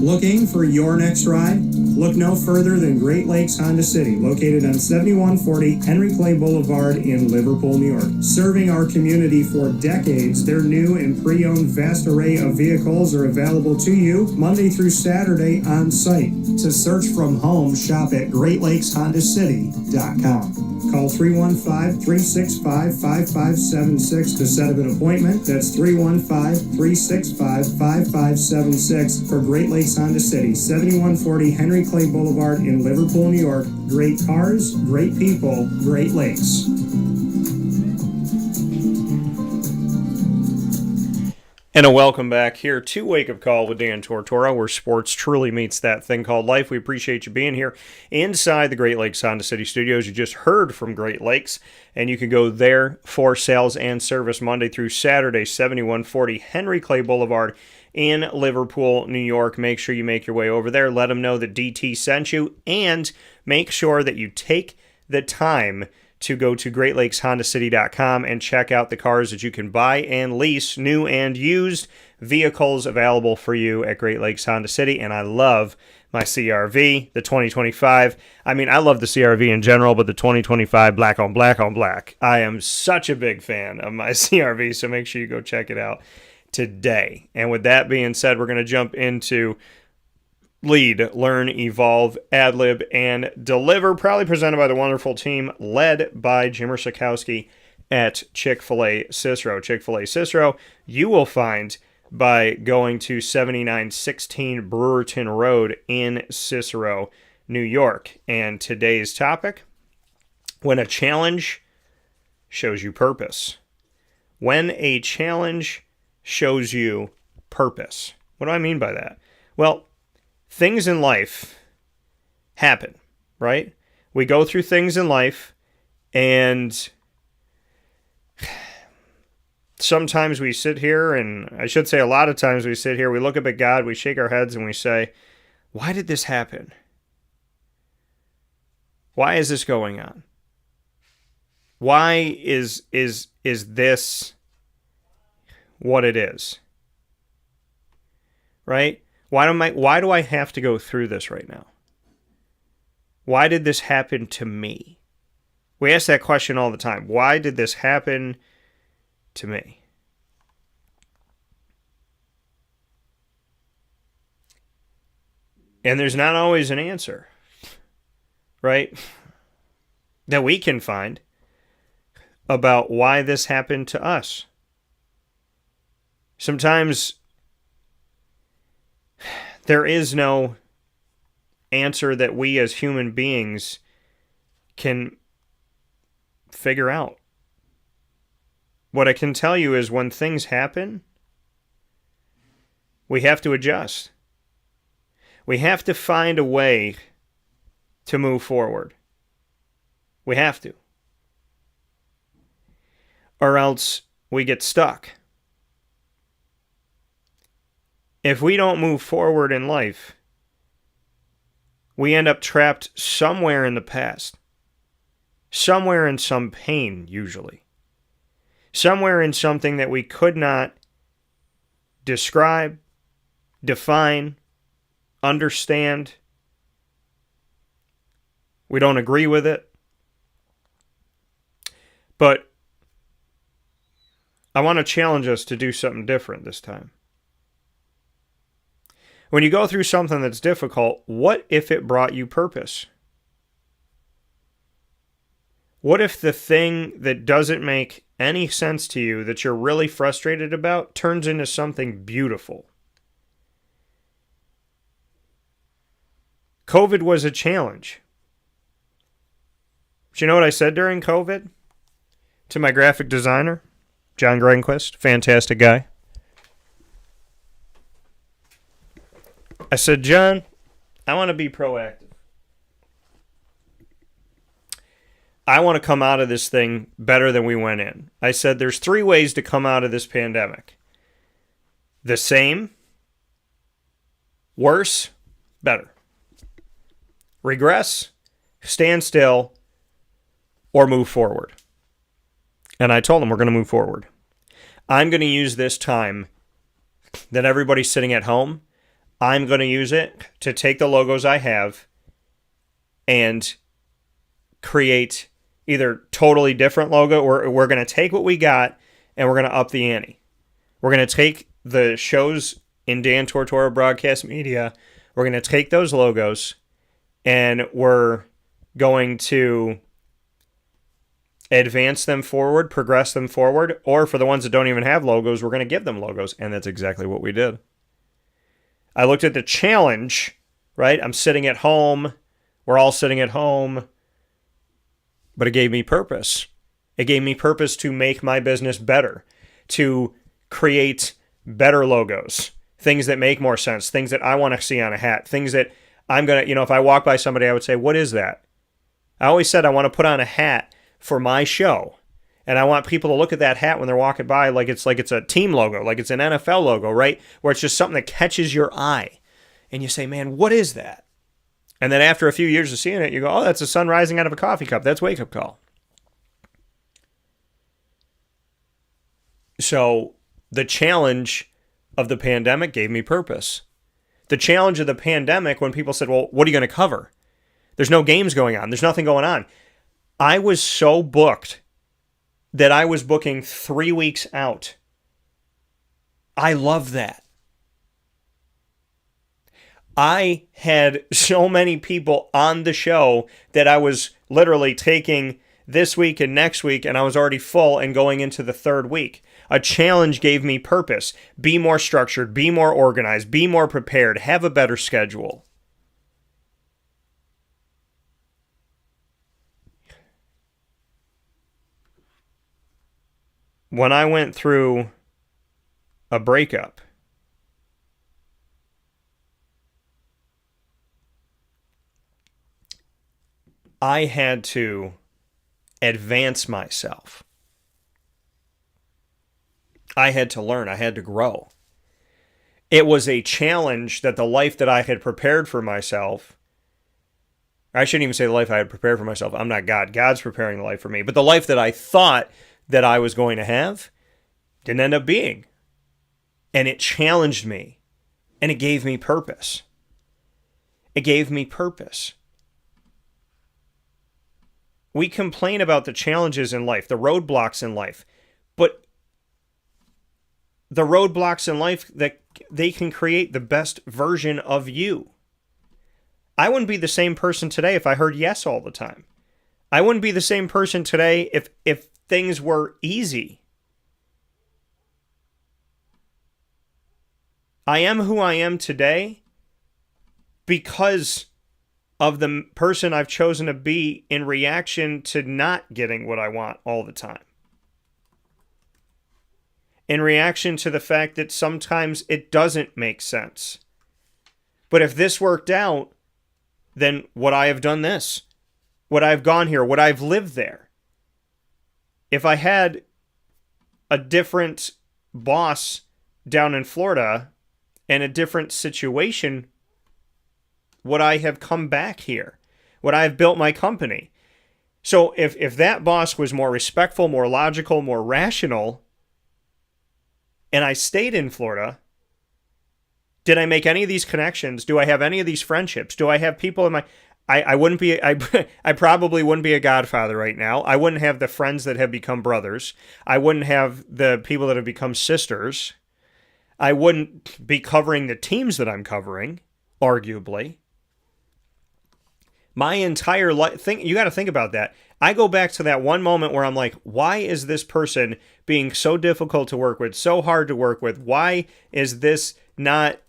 Looking for your next ride? Look no further than Great Lakes Honda City, located on 7140 Henry Clay Boulevard in Liverpool, New York. Serving our community for decades, their new and pre-owned vast array of vehicles are available to you Monday through Saturday on site. To search from home, shop at GreatLakesHondaCity.com. Call 315-365-5576 to set up an appointment. That's 315-365-5576 for Great Lakes Honda City, 7140 Henry Clay Boulevard in Liverpool, New York. Great cars, great people, Great Lakes. And a welcome back here to Wake Up Call with Dan Tortora, where sports truly meets that thing called life. We appreciate you being here inside the Great Lakes Honda City Studios. You just heard from Great Lakes, and you can go there for sales and service Monday through Saturday, 7140 Henry Clay Boulevard in Liverpool, New York. Make sure you make your way over there. Let them know that DT sent you, and make sure that you take the time to go to GreatLakesHondaCity.com and check out the cars that you can buy and lease, new and used vehicles available for you at Great Lakes Honda City. And I love my CRV, the 2025. I mean, I love the CRV in general, but the 2025 black on black on black. I am such a big fan of my CRV, so make sure you go check it out today. And with that being said, we're going to jump into Lead, Learn, Evolve, Ad-Lib, and Deliver, proudly presented by the wonderful team led by Jimmer Sikowski at Chick-fil-A Cicero. Chick-fil-A Cicero, you will find by going to 7916 Brewerton Road in Cicero, New York. And today's topic, when a challenge shows you purpose. When a challenge shows you purpose. What do I mean by that? Well, things in life happen, right? We go through things in life, and sometimes we sit here, and I should say a lot of times we sit here, we look up at God, we shake our heads, and we say, why did this happen? Why is this going on? Why is this what it is? Right? Why do I have to go through this right now? Why did this happen to me? We ask that question all the time. Why did this happen to me? And there's not always an answer, right? That we can find about why this happened to us. Sometimes there is no answer that we as human beings can figure out. What I can tell you is when things happen, we have to adjust. We have to find a way to move forward. We have to. Or else we get stuck. If we don't move forward in life, we end up trapped somewhere in the past. Somewhere in some pain, usually. Somewhere in something that we could not describe, define, understand. We don't agree with it. But I want to challenge us to do something different this time. When you go through something that's difficult, what if it brought you purpose? What if the thing that doesn't make any sense to you, that you're really frustrated about, turns into something beautiful? COVID was a challenge. But you know what I said during COVID to my graphic designer, John Grenquist, fantastic guy? I said, John, I want to be proactive. I want to come out of this thing better than we went in. I said, there's 3 ways to come out of this pandemic. The same, worse, better. Regress, stand still, or move forward. And I told him we're going to move forward. I'm going to use this time that everybody's sitting at home. I'm going to use it to take the logos I have and create either totally different logo, or we're going to take what we got and we're going to up the ante. We're going to take the shows in Dan Tortora Broadcast Media. We're going to take those logos and we're going to advance them forward, progress them forward, or for the ones that don't even have logos, we're going to give them logos. And that's exactly what we did. I looked at the challenge, right? I'm sitting at home. We're all sitting at home. But it gave me purpose. It gave me purpose to make my business better, to create better logos, things that make more sense, things that I want to see on a hat, things that I'm going to, if I walk by somebody, I would say, what is that? I always said I want to put on a hat for my show. And I want people to look at that hat when they're walking by like it's a team logo, like it's an NFL logo, right? Where it's just something that catches your eye. And you say, man, what is that? And then after a few years of seeing it, you go, oh, that's the sun rising out of a coffee cup. That's wake up call. So the challenge of the pandemic gave me purpose. The challenge of the pandemic, when people said, well, what are you going to cover? There's no games going on. There's nothing going on. I was so booked that I was booking 3 weeks out. I love that. I had so many people on the show that I was literally taking this week and next week, and I was already full and going into the 3rd week. A challenge gave me purpose. Be more structured, be more organized, be more prepared, have a better schedule. When I went through a breakup, I had to advance myself. I had to learn. I had to grow. It was a challenge that the life that I had prepared for myself, I shouldn't even say the life I had prepared for myself. I'm not God. God's preparing the life for me. But the life that I thought that I was going to have didn't end up being. And it challenged me. And it gave me purpose. It gave me purpose. We complain about the challenges in life, the roadblocks in life, but the roadblocks in life, that they can create the best version of you. I wouldn't be the same person today if I heard yes all the time. I wouldn't be the same person today if things were easy. I am who I am today because of the person I've chosen to be in reaction to not getting what I want all the time. In reaction to the fact that sometimes it doesn't make sense. But if this worked out, then would I have done this? Would I have gone here? Would I have lived there? If I had a different boss down in Florida and a different situation, would I have come back here? Would I have built my company? So if that boss was more respectful, more logical, more rational, and I stayed in Florida, did I make any of these connections? Do I have any of these friendships? Do I have people in my... I wouldn't be, I probably wouldn't be a godfather right now. I wouldn't have the friends that have become brothers. I wouldn't have the people that have become sisters. I wouldn't be covering the teams that I'm covering, arguably. My entire life, you got to think about that. I go back to that one moment where I'm like, why is this person being so difficult to work with, so hard to work with? Why is this not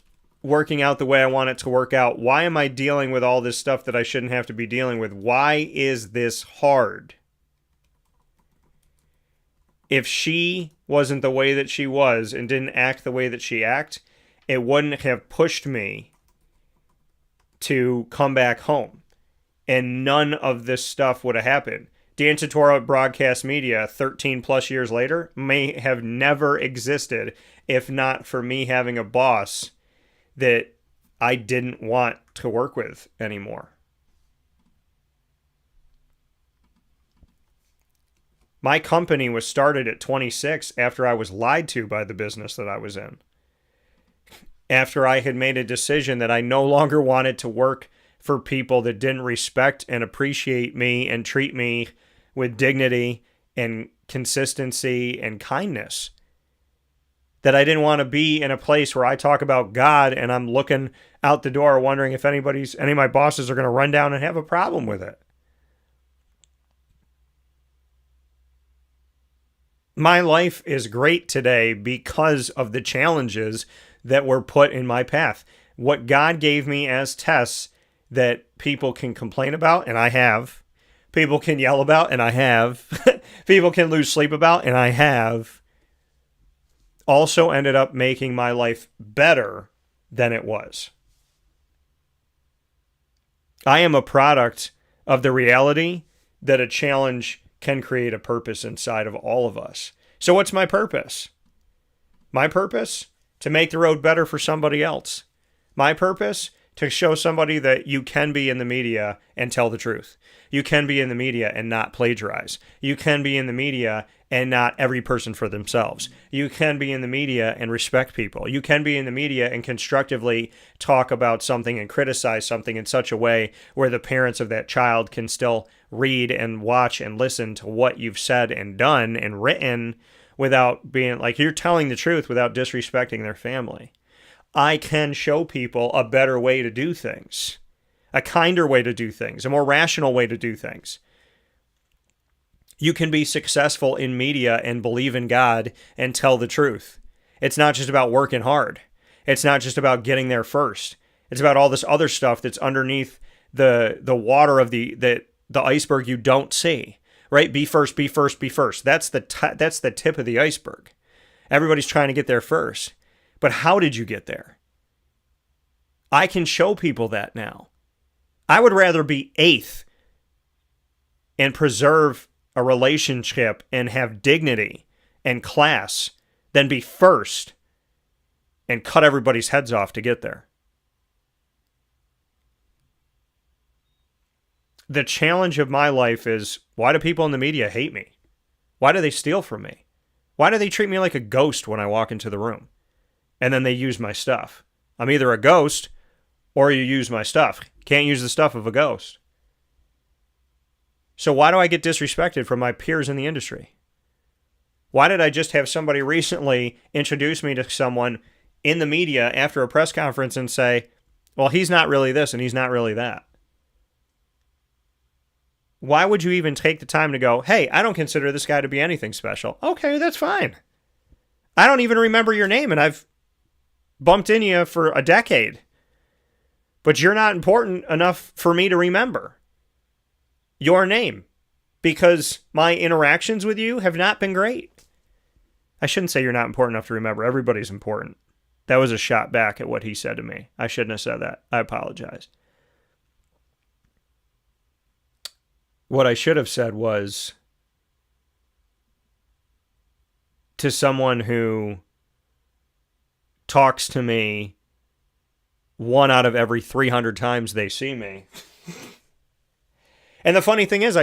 working out the way I want it to work out? Why am I dealing with all this stuff that I shouldn't have to be dealing with? Why is this hard? If she wasn't the way that she was and didn't act the way that she acted, it wouldn't have pushed me to come back home. And none of this stuff would have happened. Dan Tortora Broadcast Media, 13 plus years later, may have never existed if not for me having a boss that I didn't want to work with anymore. My company was started at 26 after I was lied to by the business that I was in. After I had made a decision that I no longer wanted to work for people that didn't respect and appreciate me and treat me with dignity and consistency and kindness. That I didn't want to be in a place where I talk about God and I'm looking out the door wondering if any of my bosses are going to run down and have a problem with it. My life is great today because of the challenges that were put in my path. What God gave me as tests that people can complain about, and I have. People can yell about, and I have. People can lose sleep about, and I have. Also ended up making my life better than it was. I am a product of the reality that a challenge can create a purpose inside of all of us. So what's my purpose? My purpose? To make the road better for somebody else. My purpose? To show somebody that you can be in the media and tell the truth. You can be in the media and not plagiarize. You can be in the media and not every person for themselves. You can be in the media and respect people. You can be in the media and constructively talk about something and criticize something in such a way where the parents of that child can still read and watch and listen to what you've said and done and written without being like you're telling the truth without disrespecting their family. I can show people a better way to do things, a kinder way to do things, a more rational way to do things. You can be successful in media and believe in God and tell the truth. It's not just about working hard. It's not just about getting there first. It's about all this other stuff that's underneath the water of the iceberg you don't see, right? Be first, be first, be first. That's the tip of the iceberg. Everybody's trying to get there first. But how did you get there? I can show people that now. I would rather be eighth and preserve a relationship and have dignity and class than be first and cut everybody's heads off to get there. The challenge of my life is, why do people in the media hate me? Why do they steal from me? Why do they treat me like a ghost when I walk into the room? And then they use my stuff. I'm either a ghost or you use my stuff. Can't use the stuff of a ghost. So why do I get disrespected from my peers in the industry? Why did I just have somebody recently introduce me to someone in the media after a press conference and say, well, he's not really this and he's not really that? Why would you even take the time to go, hey, I don't consider this guy to be anything special? Okay, that's fine. I don't even remember your name and I've bumped into you for a decade. But you're not important enough for me to remember your name because my interactions with you have not been great. I shouldn't say you're not important enough to remember. Everybody's important. That was a shot back at what he said to me. I shouldn't have said that. I apologize. What I should have said was to someone who talks to me 1 out of every 300 times they see me. And the funny thing is,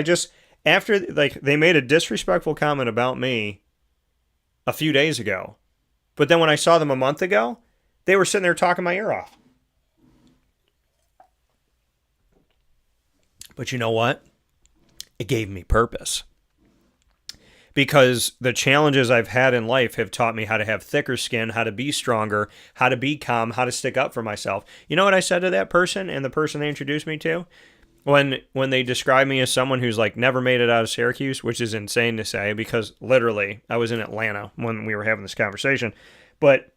after they made a disrespectful comment about me a few days ago, but then when I saw them a month ago, they were sitting there talking my ear off. But you know what? It gave me purpose. Because the challenges I've had in life have taught me how to have thicker skin, how to be stronger, how to be calm, how to stick up for myself. You know what I said to that person and the person they introduced me to? When they describe me as someone who's like never made it out of Syracuse, which is insane to say because literally I was in Atlanta when we were having this conversation. But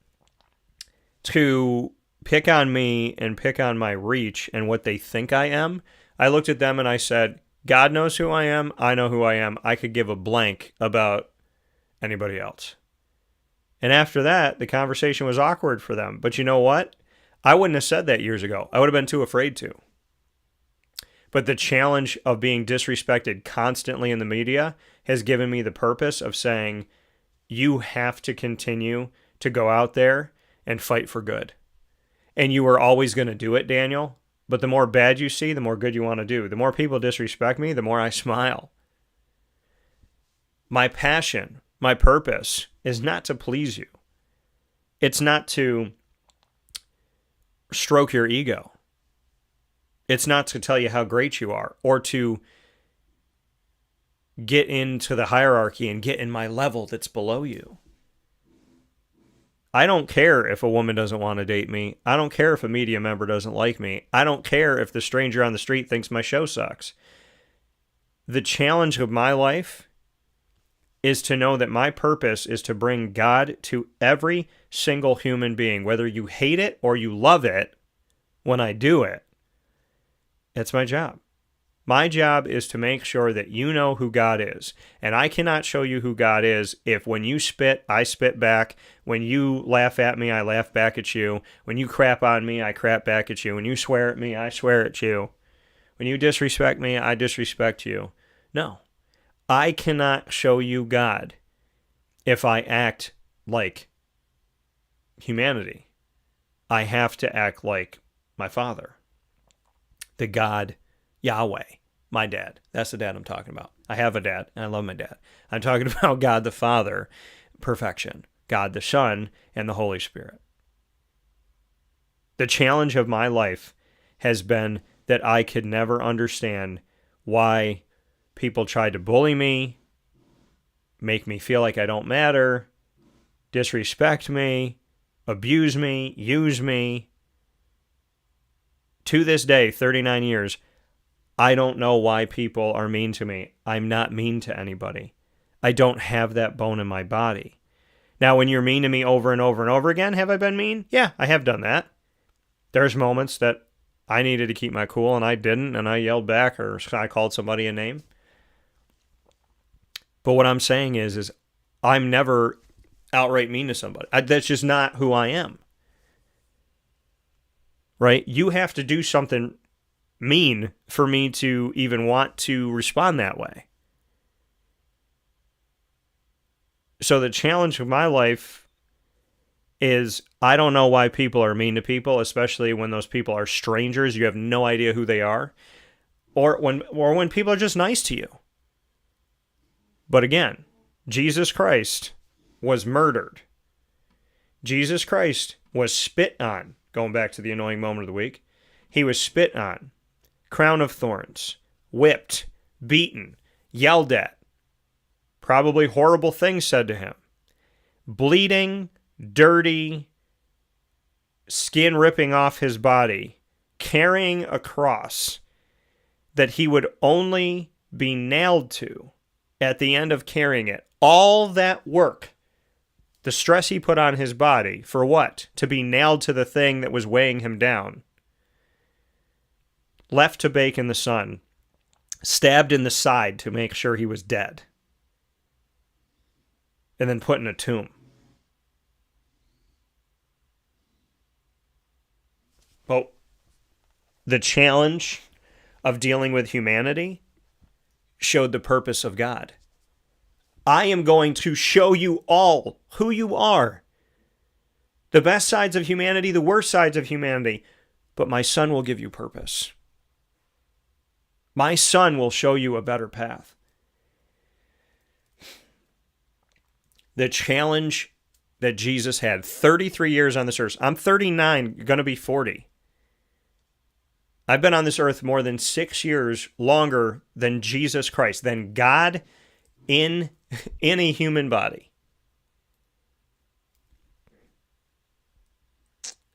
to pick on me and pick on my reach and what they think I am, I looked at them and I said, God knows who I am. I know who I am. I could give a blank about anybody else. And after that, the conversation was awkward for them. But you know what? I wouldn't have said that years ago. I would have been too afraid to. But the challenge of being disrespected constantly in the media has given me the purpose of saying, you have to continue to go out there and fight for good. And you are always going to do it, Daniel. But the more bad you see, the more good you want to do. The more people disrespect me, the more I smile. My passion, my purpose is not to please you. It's not to stroke your ego. It's not to tell you how great you are or to get into the hierarchy and get in my level that's below you. I don't care if a woman doesn't want to date me. I don't care if a media member doesn't like me. I don't care if the stranger on the street thinks my show sucks. The challenge of my life is to know that my purpose is to bring God to every single human being, whether you hate it or you love it. When I do it, it's my job. My job is to make sure that you know who God is. And I cannot show you who God is if when you spit, I spit back. When you laugh at me, I laugh back at you. When you crap on me, I crap back at you. When you swear at me, I swear at you. When you disrespect me, I disrespect you. No. I cannot show you God if I act like humanity. I have to act like my Father, the God Yahweh. My dad. That's the dad I'm talking about. I have a dad, and I love my dad. I'm talking about God the Father, perfection. God the Son, and the Holy Spirit. The challenge of my life has been that I could never understand why people tried to bully me, make me feel like I don't matter, disrespect me, abuse me, use me. To this day, 39 years, I don't know why people are mean to me. I'm not mean to anybody. I don't have that bone in my body. Now, when you're mean to me over and over and over again, have I been mean? Yeah, I have done that. There's moments that I needed to keep my cool and I didn't, and I yelled back or I called somebody a name. But what I'm saying is I'm never outright mean to somebody. That's just not who I am. Right? You have to do something mean for me to even want to respond that way. So the challenge of my life is I don't know why people are mean to people, especially when those people are strangers. You have no idea who they are. Or when people are just nice to you. But again, Jesus Christ was murdered. Jesus Christ was spit on, going back to the annoying moment of the week. He was spit on, crown of thorns, whipped, beaten, yelled at, probably horrible things said to him, bleeding, dirty, skin ripping off his body, carrying a cross that he would only be nailed to at the end of carrying it. All that work, the stress he put on his body, for what? To be nailed to the thing that was weighing him down. Left to bake in the sun, stabbed in the side to make sure he was dead, and then put in a tomb. Well, the challenge of dealing with humanity showed the purpose of God. I am going to show you all who you are. The best sides of humanity, the worst sides of humanity. But my Son will give you purpose. My Son will show you a better path. The challenge that Jesus had, 33 years on this earth. I'm 39, going to be 40. I've been on this earth more than 6 years longer than Jesus Christ, than God in a human body.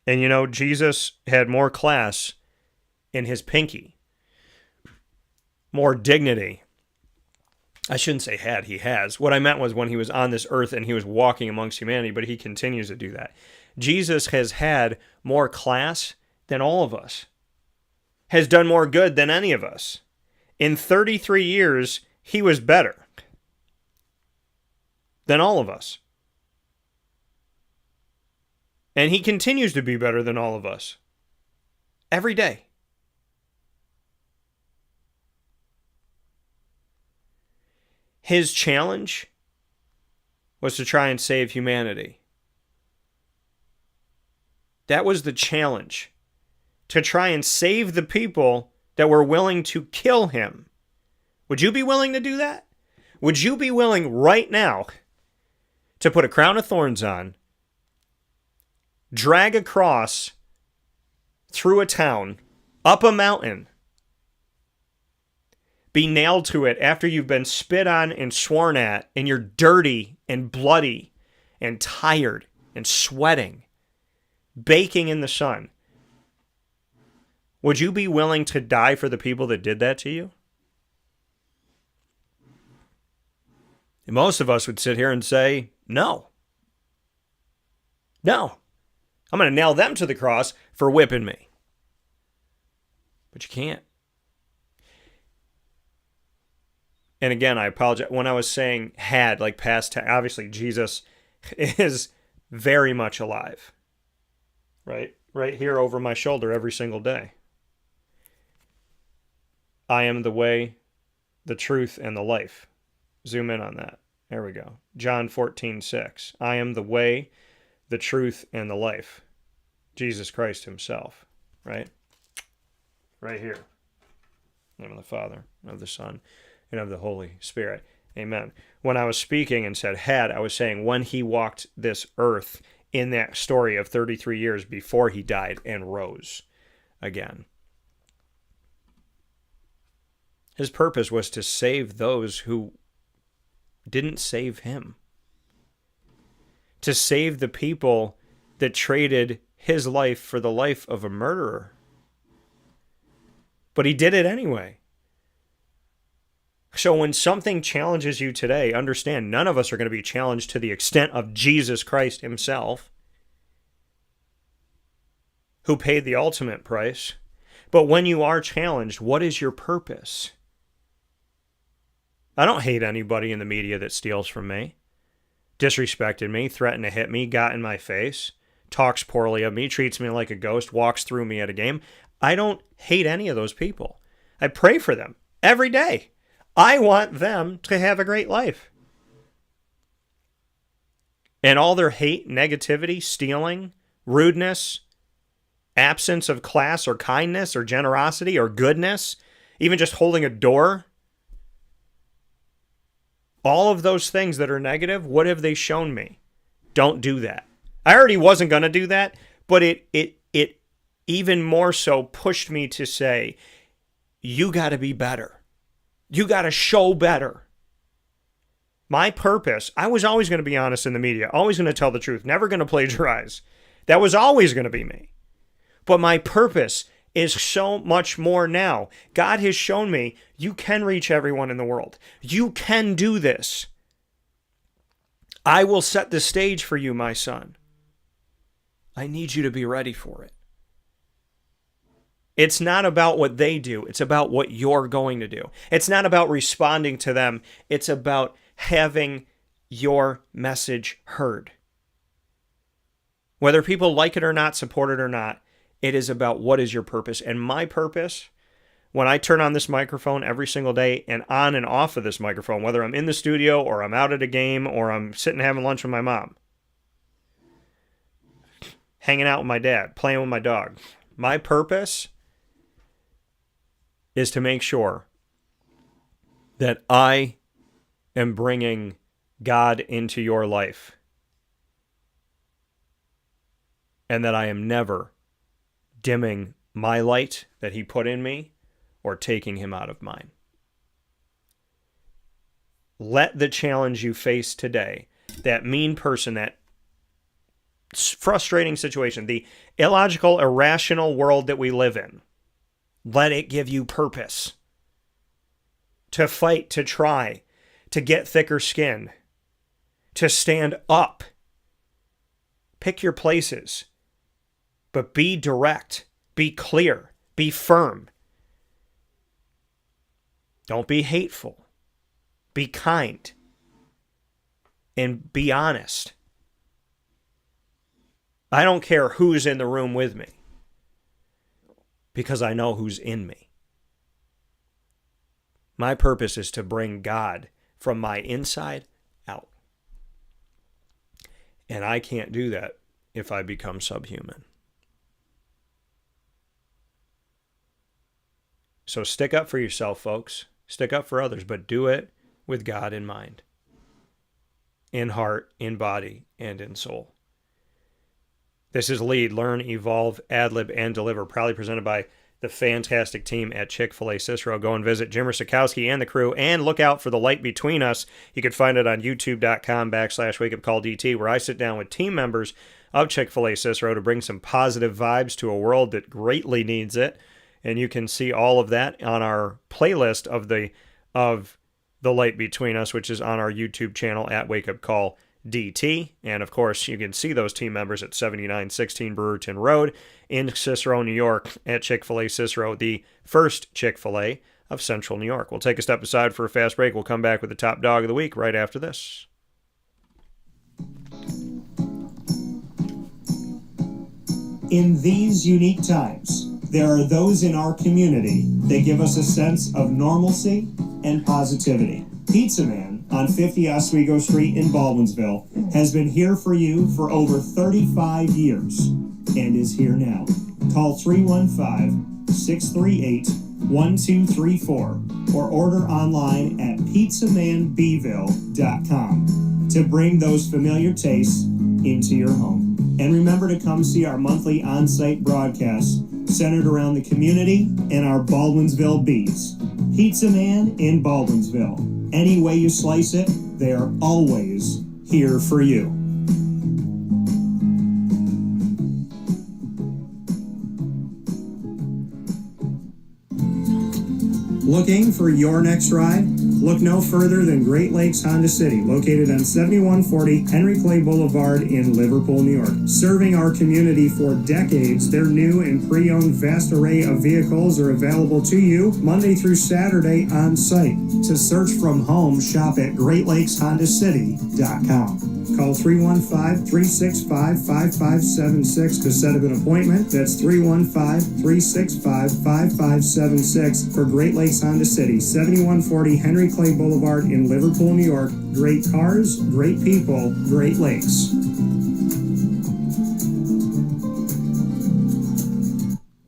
And you know, Jesus had more class in his pinky, more dignity. I shouldn't say had, he has. What I meant was when he was on this earth and he was walking amongst humanity, but he continues to do that. Jesus has had more class than all of us, has done more good than any of us. In 33 years, he was better than all of us. And he continues to be better than all of us every day. His challenge was to try and save humanity. That was the challenge, to try and save the people that were willing to kill him. Would you be willing to do that? Would you be willing right now to put a crown of thorns on, drag a cross through a town, up a mountain, be nailed to it after you've been spit on and sworn at, and you're dirty and bloody and tired and sweating, baking in the sun? Would you be willing to die for the people that did that to you? And most of us would sit here and say, no. No. I'm going to nail them to the cross for whipping me. But you can't. And again, I apologize. When I was saying had, like past tense, obviously Jesus is very much alive. Right? Right here over my shoulder every single day. I am the way, the truth, and the life. Zoom in on that. There we go. John 14:6. I am the way, the truth, and the life. Jesus Christ himself. Right? Right here. In the name of the Father, and of the Son, and of the Holy Spirit. Amen. When I was speaking and said had, I was saying when he walked this earth in that story of 33 years before he died and rose again. His purpose was to save those who didn't save him. To save the people that traded his life for the life of a murderer. But he did it anyway. So when something challenges you today, understand none of us are going to be challenged to the extent of Jesus Christ himself, who paid the ultimate price. But when you are challenged, what is your purpose? I don't hate anybody in the media that steals from me, disrespected me, threatened to hit me, got in my face, talks poorly of me, treats me like a ghost, walks through me at a game. I don't hate any of those people. I pray for them every day. I want them to have a great life. And all their hate, negativity, stealing, rudeness, absence of class or kindness or generosity or goodness, even just holding a door, all of those things that are negative, what have they shown me? Don't do that. I already wasn't going to do that, but it even more so pushed me to say, you got to be better. You got to show better. My purpose, I was always going to be honest in the media, always going to tell the truth, never going to plagiarize. That was always going to be me. But my purpose is so much more now. God has shown me you can reach everyone in the world. You can do this. I will set the stage for you, my son. I need you to be ready for it. It's not about what they do. It's about what you're going to do. It's not about responding to them. It's about having your message heard. Whether people like it or not, support it or not, it is about what is your purpose. And my purpose, when I turn on this microphone every single day and on and off of this microphone, whether I'm in the studio or I'm out at a game or I'm sitting having lunch with my mom, hanging out with my dad, playing with my dog, my purpose is to make sure that I am bringing God into your life and that I am never dimming my light that he put in me or taking him out of mine. Let the challenge you face today, that mean person, that frustrating situation, the illogical, irrational world that we live in, let it give you purpose to fight, to try, to get thicker skin, to stand up. Pick your places, but be direct, be clear, be firm. Don't be hateful. Be kind. And be honest. I don't care who's in the room with me, because I know who's in me. My purpose is to bring God from my inside out. And I can't do that if I become subhuman. So stick up for yourself, folks. Stick up for others, but do it with God in mind, in heart, in body, and in soul. This is Lead, Learn, Evolve, Ad-Lib, and Deliver, proudly presented by the fantastic team at Chick-fil-A Cicero. Go and visit Jimmer Sikowski and the crew, and look out for The Light Between Us. You can find it on youtube.com/wakeupcalldt, where I sit down with team members of Chick-fil-A Cicero to bring some positive vibes to a world that greatly needs it. And you can see all of that on our playlist of the Light Between Us, which is on our YouTube channel at Wake Up Call DT. And of course, you can see those team members at 7916 Brewerton Road in Cicero, New York, at Chick-fil-A Cicero, the first Chick-fil-A of Central New York. We'll take a step aside for a fast break. We'll come back with the top dog of the week right after this. In these unique times, there are those in our community that give us a sense of normalcy and positivity. Pizza Man on 50 Oswego Street in Baldwinsville has been here for you for over 35 years and is here now. Call 315-638-1234 or order online at pizzamanbville.com to bring those familiar tastes into your home. And remember to come see our monthly on-site broadcast centered around the community and our Baldwinsville bees. Pizza Man in Baldwinsville. Any way you slice it, they are always here for you. Looking for your next ride? Look no further than Great Lakes Honda City, located on 7140 Henry Clay Boulevard in Liverpool, New York. Serving our community for decades, their new and pre-owned vast array of vehicles are available to you Monday through Saturday on site. To search from home, shop at GreatLakesHondaCity.com. Call 315-365-5576 to set up an appointment. That's 315-365-5576 for Great Lakes Honda City, 7140 Henry Clay Boulevard in Liverpool, New York. Great cars, great people, Great Lakes.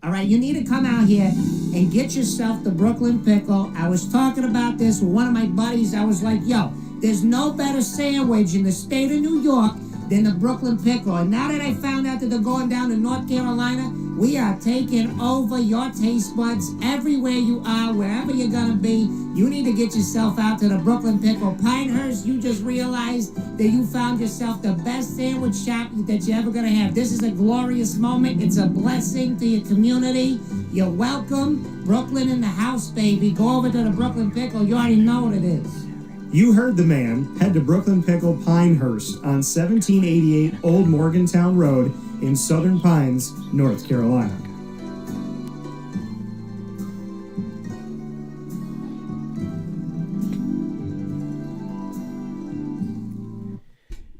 All right, you need to come out here and get yourself the Brooklyn Pickle. I was talking about this with one of my buddies. I was like, yo, there's no better sandwich in the state of New York than the Brooklyn Pickle. And now that I found out that they're going down to North Carolina, we are taking over your taste buds everywhere you are, wherever you're going to be. You need to get yourself out to the Brooklyn Pickle. Pinehurst, you just realized that you found yourself the best sandwich shop that you're ever going to have. This is a glorious moment. It's a blessing to your community. You're welcome. Brooklyn in the house, baby. Go over to the Brooklyn Pickle. You already know what it is. You heard the man. Head to Brooklyn Pickle Pinehurst on 1788 Old Morgantown Road in Southern Pines, North Carolina.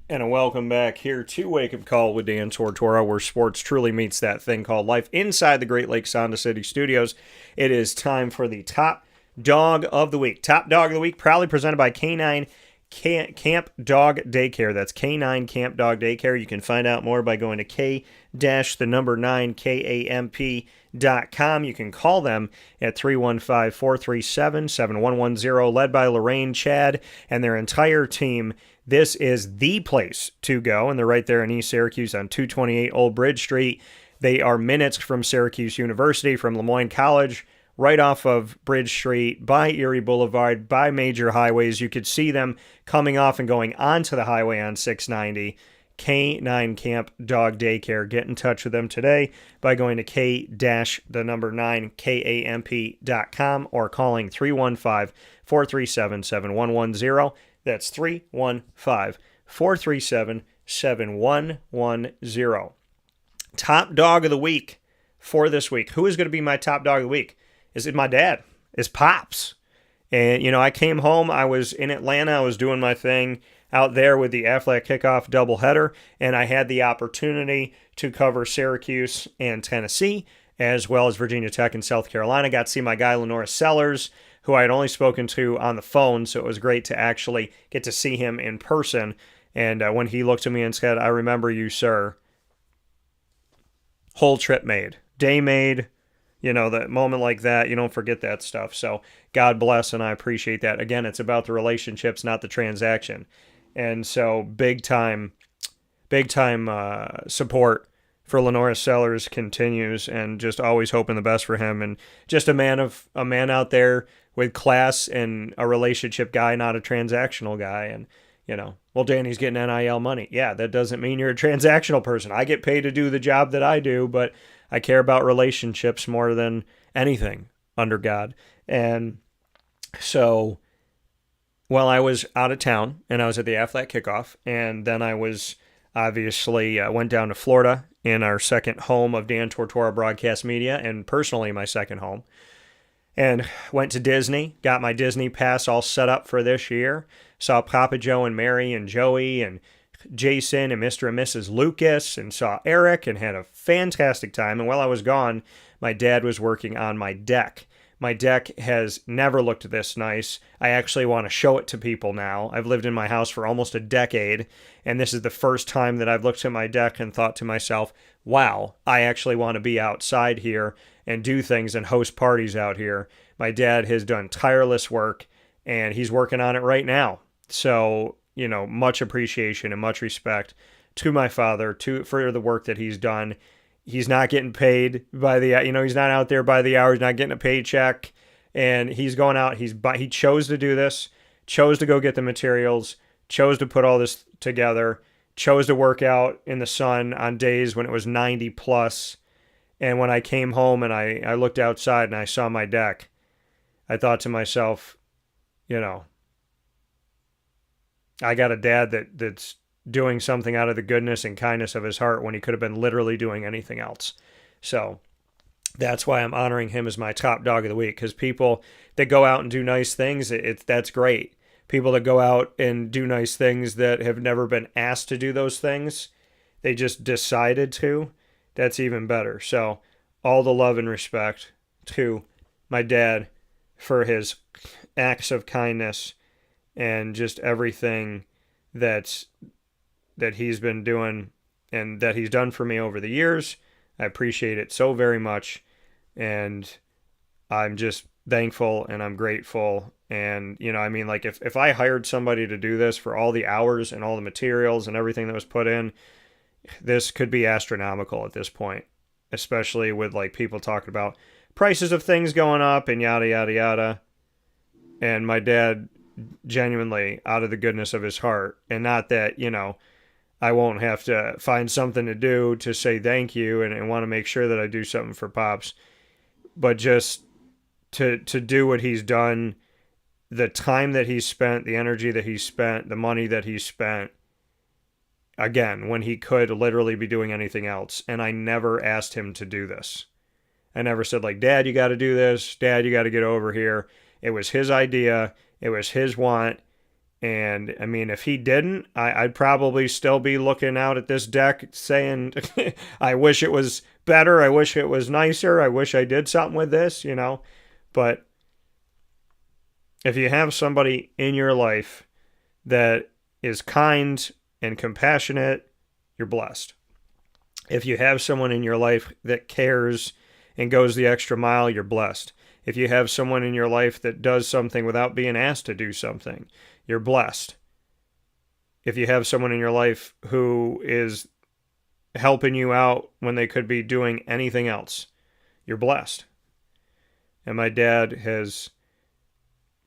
And a welcome back here to Wake Up Call with Dan Tortora, where sports truly meets that thing called life inside the Great Lakes Honda City studios. It is time for the top dog of the week. Top dog of the week, proudly presented by K9 Kamp Dog Daycare. That's K9 Kamp Dog Daycare. You can find out more by going to K-9KAMP.com. You can call them at 315-437-7110, led by Lorraine, Chad, and their entire team. This is the place to go, and they're right there in East Syracuse on 228 Old Bridge Street. They are minutes from Syracuse University, from Lemoyne College, right off of Bridge Street, by Erie Boulevard, by major highways. You could see them coming off and going onto the highway on 690. K9 Kamp Dog Daycare. Get in touch with them today by going to k-9kamp.com or calling 315-437-7110. That's 315-437-7110. Top dog of the week for this week. Who is going to be my top dog of the week? Is it my dad? Is Pops? And, I came home. I was in Atlanta. I was doing my thing out there with the Aflac Kickoff doubleheader, and I had the opportunity to cover Syracuse and Tennessee, as well as Virginia Tech and South Carolina. Got to see my guy, Lenora Sellers, who I had only spoken to on the phone, so it was great to actually get to see him in person. And when he looked at me and said, "I remember you, sir," whole trip made. Day made. That moment like that, you don't forget that stuff. So God bless, and I appreciate that. Again, it's about the relationships, not the transaction. And so big time support for Lenora Sellers continues, and just always hoping the best for him. And just a man out there with class and a relationship guy, not a transactional guy. And, well, Danny's getting NIL money. Yeah, that doesn't mean you're a transactional person. I get paid to do the job that I do, but I care about relationships more than anything under God. And so while I was out of town and I was at the Aflac Kickoff, and then I was obviously went down to Florida in our second home of Dan Tortora Broadcast Media, and personally my second home, and went to Disney, got my Disney pass all set up for this year, saw Papa Joe and Mary and Joey and Jason and Mr. and Mrs. Lucas, and saw Eric, and had a fantastic time. And while I was gone, my dad was working on my deck. My deck has never looked this nice. I actually want to show it to people now. I've lived in my house for almost a decade, and this is the first time that I've looked at my deck and thought to myself, wow, I actually want to be outside here and do things and host parties out here. My dad has done tireless work, and he's working on it right now. So, much appreciation and much respect to my father for the work that he's done. He's not getting paid by the, he's not out there by the hour. He's not getting a paycheck, and he's going out. He chose to do this, chose to go get the materials, chose to put all this together, chose to work out in the sun on days when it was 90 plus. And when I came home and I looked outside and I saw my deck, I thought to myself, I got a dad that's doing something out of the goodness and kindness of his heart when he could have been literally doing anything else. So that's why I'm honoring him as my top dog of the week, because people that go out and do nice things, that's great. People that go out and do nice things that have never been asked to do those things, they just decided to, that's even better. So all the love and respect to my dad for his acts of kindness and just everything that he's been doing and that he's done for me over the years. I appreciate it so very much, and I'm just thankful and I'm grateful. And, if I hired somebody to do this for all the hours and all the materials and everything that was put in, this could be astronomical at this point, especially with people talking about prices of things going up and yada, yada, yada. And my dad genuinely, out of the goodness of his heart, and not that, I won't have to find something to do to say thank you and want to make sure that I do something for Pops, but just to do what he's done, the time that he's spent, the energy that he's spent, the money that he's spent, again, when he could literally be doing anything else. And I never asked him to do this. I never said, Dad, you got to do this. Dad, you got to get over here. It was his idea. It was his want. And, if he didn't, I'd probably still be looking out at this deck saying, I wish it was better. I wish it was nicer. I wish I did something with this, But if you have somebody in your life that is kind and compassionate, you're blessed. If you have someone in your life that cares and goes the extra mile, you're blessed. If you have someone in your life that does something without being asked to do something, you're blessed. If you have someone in your life who is helping you out when they could be doing anything else. You're blessed. And my dad has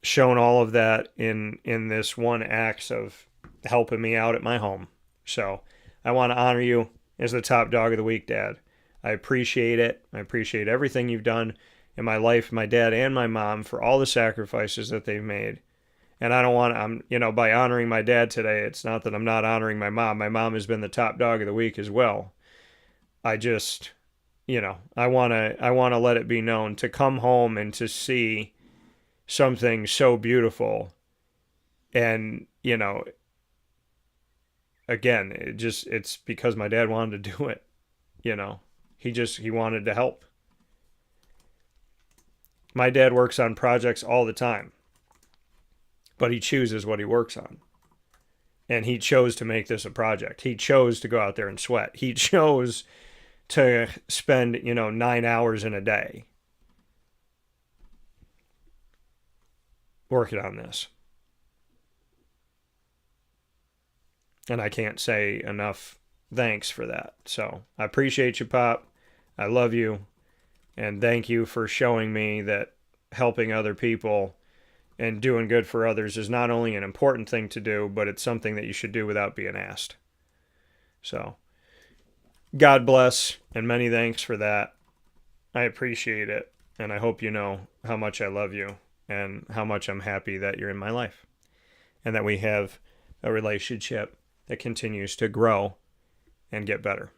shown all of that in this one act of helping me out at my home. So I want to honor you as the top dog of the week, Dad. I appreciate it. I appreciate everything you've done in my life, my dad and my mom, for all the sacrifices that they've made. And I don't want, by honoring my dad today, it's not that I'm not honoring my mom. My mom has been the top dog of the week as well. I just, I want to let it be known, to come home and to see something so beautiful. And, again, it's because my dad wanted to do it. He wanted to help. My dad works on projects all the time, but he chooses what he works on. And he chose to make this a project. He chose to go out there and sweat. He chose to spend, 9 hours in a day working on this. And I can't say enough thanks for that. So I appreciate you, Pop. I love you. And thank you for showing me that helping other people and doing good for others is not only an important thing to do, but it's something that you should do without being asked. So, God bless, and many thanks for that. I appreciate it, and I hope you know how much I love you and how much I'm happy that you're in my life and that we have a relationship that continues to grow and get better.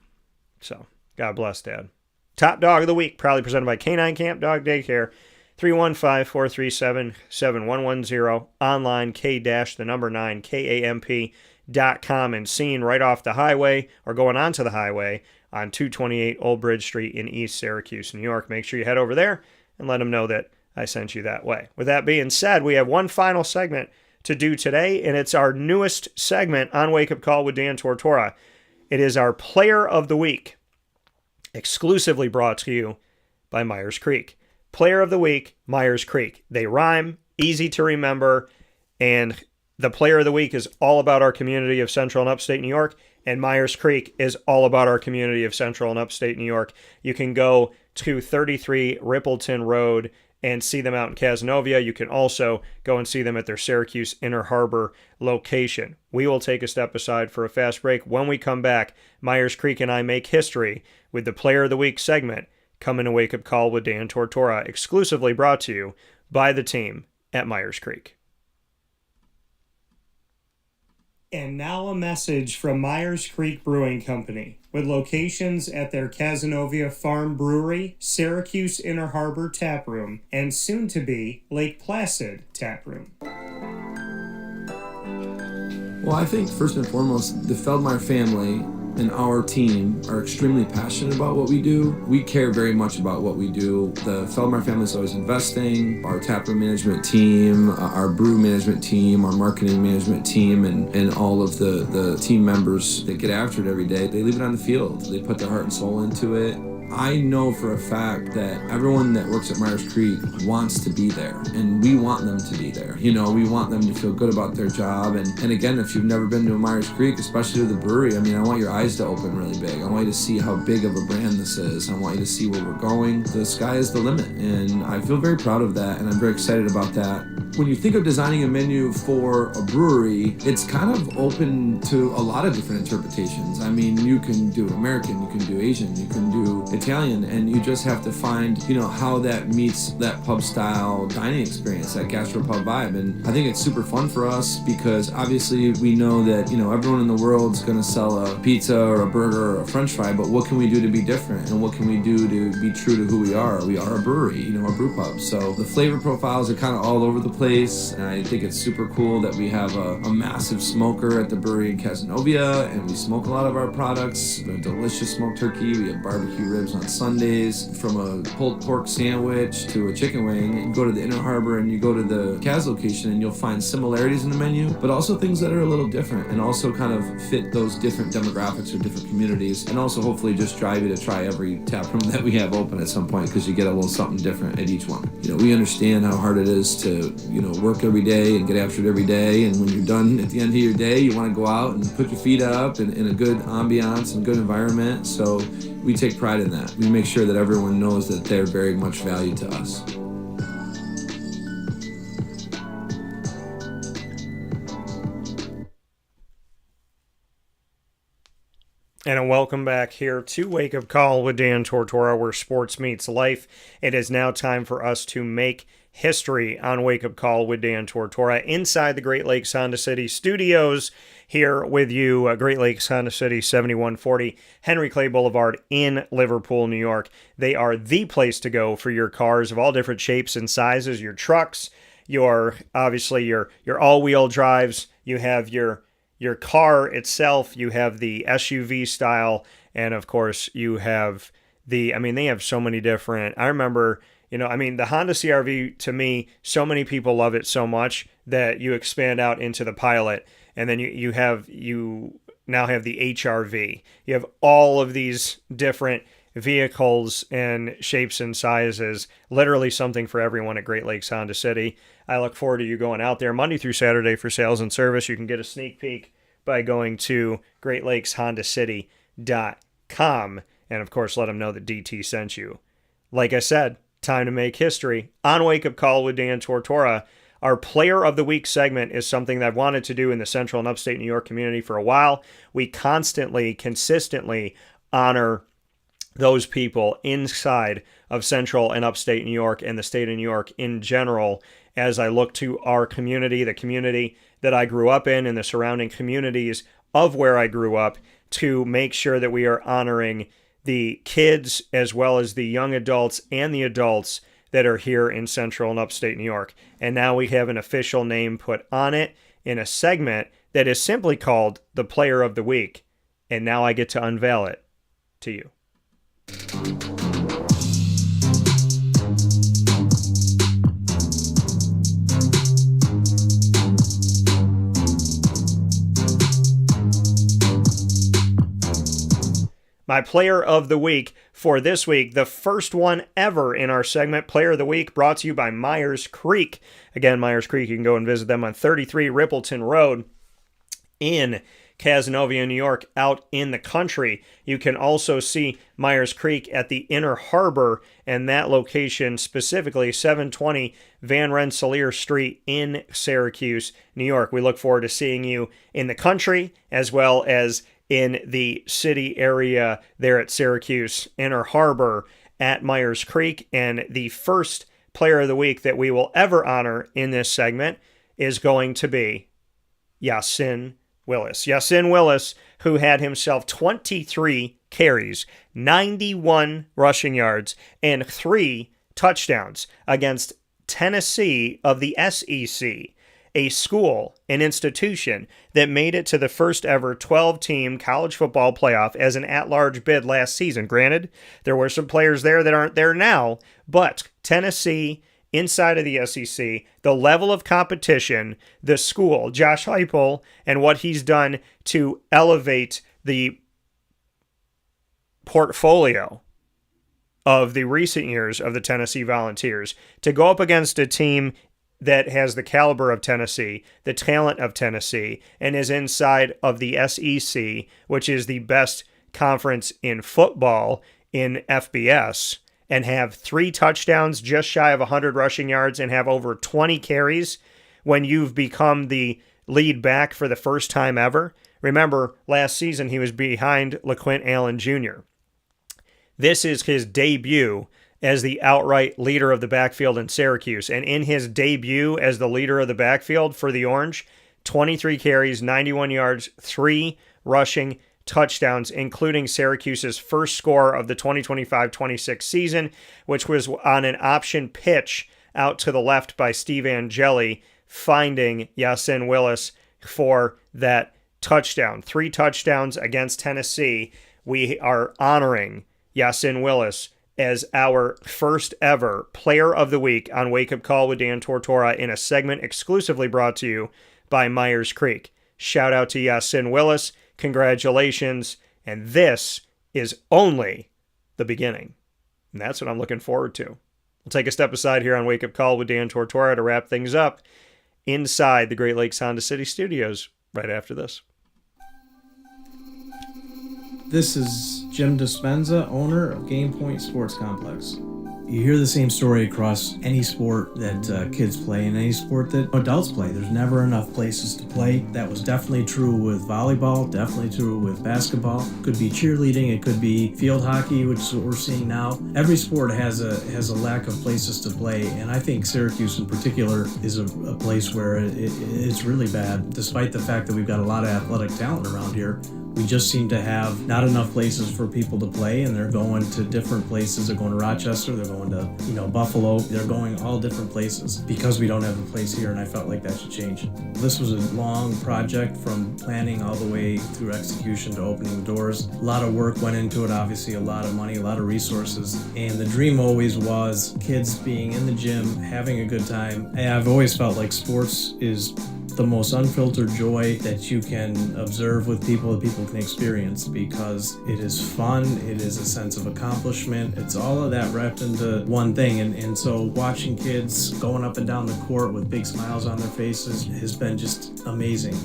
So, God bless, Dad. Top Dog of the Week, proudly presented by Canine Kamp Dog Daycare, 315-437-7110, online, K-9KAMP.com, and seen right off the highway or going onto the highway on 228 Old Bridge Street in East Syracuse, New York. Make sure you head over there and let them know that I sent you that way. With that being said, we have one final segment to do today, and it's our newest segment on Wake Up Call with Dan Tortora. It is our Player of the Week, exclusively brought to you by Myers Creek. Player of the Week, Myers Creek. They rhyme, easy to remember, and the Player of the Week is all about our community of Central and Upstate New York, and Myers Creek is all about our community of Central and Upstate New York. You can go to 33 Rippleton Road and see them out in Cazenovia. You can also go and see them at their Syracuse Inner Harbor location. We will take a step aside for a fast break. When we come back, Myers Creek and I make history with the Player of the Week segment coming to Wake Up Call with Dan Tortora, exclusively brought to you by the team at Myers Creek. And now a message from Myers Creek Brewing Company, with locations at their Cazenovia Farm Brewery, Syracuse Inner Harbor Tap Room, and soon-to-be Lake Placid Tap Room. Well, I think first and foremost, the Feldmeyer family and our team are extremely passionate about what we do. We care very much about what we do. The Feldmeyer family is always investing. Our taproom management team, our brew management team, our marketing management team, and all of the team members that get after it every day, they leave it on the field. They put their heart and soul into it. I know for a fact that everyone that works at Myers Creek wants to be there, and we want them to be there. We want them to feel good about their job. And again, if you've never been to a Myers Creek, especially to the brewery, I want your eyes to open really big. I want you to see how big of a brand this is. I want you to see where we're going. The sky is the limit, and I feel very proud of that, and I'm very excited about that. When you think of designing a menu for a brewery, it's kind of open to a lot of different interpretations. You can do American, you can do Asian, you can do Italian, and you just have to find, how that meets that pub style dining experience, that gastropub vibe. And I think it's super fun for us because obviously we know that, everyone in the world's going to sell a pizza or a burger or a french fry, but what can we do to be different? And what can we do to be true to who we are? We are a brewery, a brew pub. So the flavor profiles are kind of all over the place, and I think it's super cool that we have a massive smoker at the brewery in Cazenovia, and we smoke a lot of our products. A delicious smoked turkey. We have barbecue ribs on Sundays. From a pulled pork sandwich to a chicken wing, you go to the Inner Harbor and you go to the Kaz location and you'll find similarities in the menu, but also things that are a little different and also kind of fit those different demographics or different communities, and also hopefully just drive you to try every tap room that we have open at some point, because you get a little something different at each one. We understand how hard it is to work every day and get after it every day. And when you're done at the end of your day, you want to go out and put your feet up in a good ambiance and good environment. So we take pride in that. We make sure that everyone knows that they're very much valued to us. And a welcome back here to Wake Up Call with Dan Tortora, where sports meets life. It is now time for us to make history on Wake Up Call with Dan Tortora inside the Great Lakes Honda City studios here with you, Great Lakes Honda City, 7140 Henry Clay Boulevard in Liverpool, New York. They are the place to go for your cars of all different shapes and sizes, your trucks, your all-wheel drives, you have your car itself, you have the SUV style, and of course you have they have so many different, I remember, the Honda CR-V, to me, so many people love it so much that you expand out into the Pilot, and then you now have the HR-V. You have all of these different vehicles and shapes and sizes, literally something for everyone at Great Lakes Honda City. I look forward to you going out there Monday through Saturday for sales and service. You can get a sneak peek by going to greatlakeshondacity.com, and of course let them know that DT sent you. Like I said, time to make history on Wake Up Call with Dan Tortora. Our Player of the Week segment is something that I've wanted to do in the Central and Upstate New York community for a while. We consistently honor those people inside of Central and Upstate New York and the state of New York in general. As I look to our community, the community that I grew up in and the surrounding communities of where I grew up, to make sure that we are honoring the kids as well as the young adults and the adults that are here in Central and Upstate New York. And now we have an official name put on it in a segment that is simply called the Player of the Week. And now I get to unveil it to you. My Player of the Week for this week, the first one ever in our segment, Player of the Week, brought to you by Myers Creek. Again, Myers Creek, you can go and visit them on 33 Rippleton Road in Cazenovia, New York, out in the country. You can also see Myers Creek at the Inner Harbor, and that location specifically 720 Van Rensselaer Street in Syracuse, New York. We look forward to seeing you in the country as well as in the city area there at Syracuse, Inner Harbor, at Myers Creek. And the first Player of the Week that we will ever honor in this segment is going to be Yasin Willis. Yasin Willis, who had himself 23 carries, 91 rushing yards, and 3 touchdowns against Tennessee of the SEC, a school, an institution that made it to the first ever 12-team college football playoff as an at-large bid last season. Granted, there were some players there that aren't there now, but Tennessee, inside of the SEC, the level of competition, the school, Josh Heupel, and what he's done to elevate the portfolio of the recent years of the Tennessee Volunteers, to go up against a team that has the caliber of Tennessee, the talent of Tennessee, and is inside of the SEC, which is the best conference in football in FBS, and have 3 touchdowns, just shy of 100 rushing yards, and have over 20 carries when you've become the lead back for the first time ever. Remember, last season he was behind LaQuint Allen Jr. This is his debut as the outright leader of the backfield in Syracuse. And in his debut as the leader of the backfield for the Orange, 23 carries, 91 yards, 3 rushing touchdowns, including Syracuse's first score of the 2025-26 season, which was on an option pitch out to the left by Steve Angeli, finding Yasin Willis for that touchdown. 3 touchdowns against Tennessee. We are honoring Yasin Willis as our first ever Player of the Week on Wake Up Call with Dan Tortora in a segment exclusively brought to you by Myers Creek. Shout out to Yasin Willis. Congratulations. And this is only the beginning. And that's what I'm looking forward to. We'll take a step aside here on Wake Up Call with Dan Tortora to wrap things up inside the Great Lakes Honda City Studios right after this. This is Jim Dispenza, owner of Game Point Sports Complex. You hear the same story across any sport that kids play and any sport that adults play. There's never enough places to play. That was definitely true with volleyball, definitely true with basketball. Could be cheerleading, it could be field hockey, which is what we're seeing now. Every sport has a lack of places to play, and I think Syracuse in particular is a place where it's really bad. Despite the fact that we've got a lot of athletic talent around here, we just seem to have not enough places for people to play, and they're going to different places. They're going to Rochester, they're going to Buffalo, they're going all different places because we don't have a place here, and I felt like that should change. This was a long project from planning all the way through execution to opening the doors. A lot of work went into it, obviously, a lot of money, a lot of resources, and the dream always was kids being in the gym, having a good time. And I've always felt like sports is the most unfiltered joy that you can observe with people, that people can experience, because it is fun, it is a sense of accomplishment, it's all of that wrapped into one thing. And so watching kids going up and down the court with big smiles on their faces has been just amazing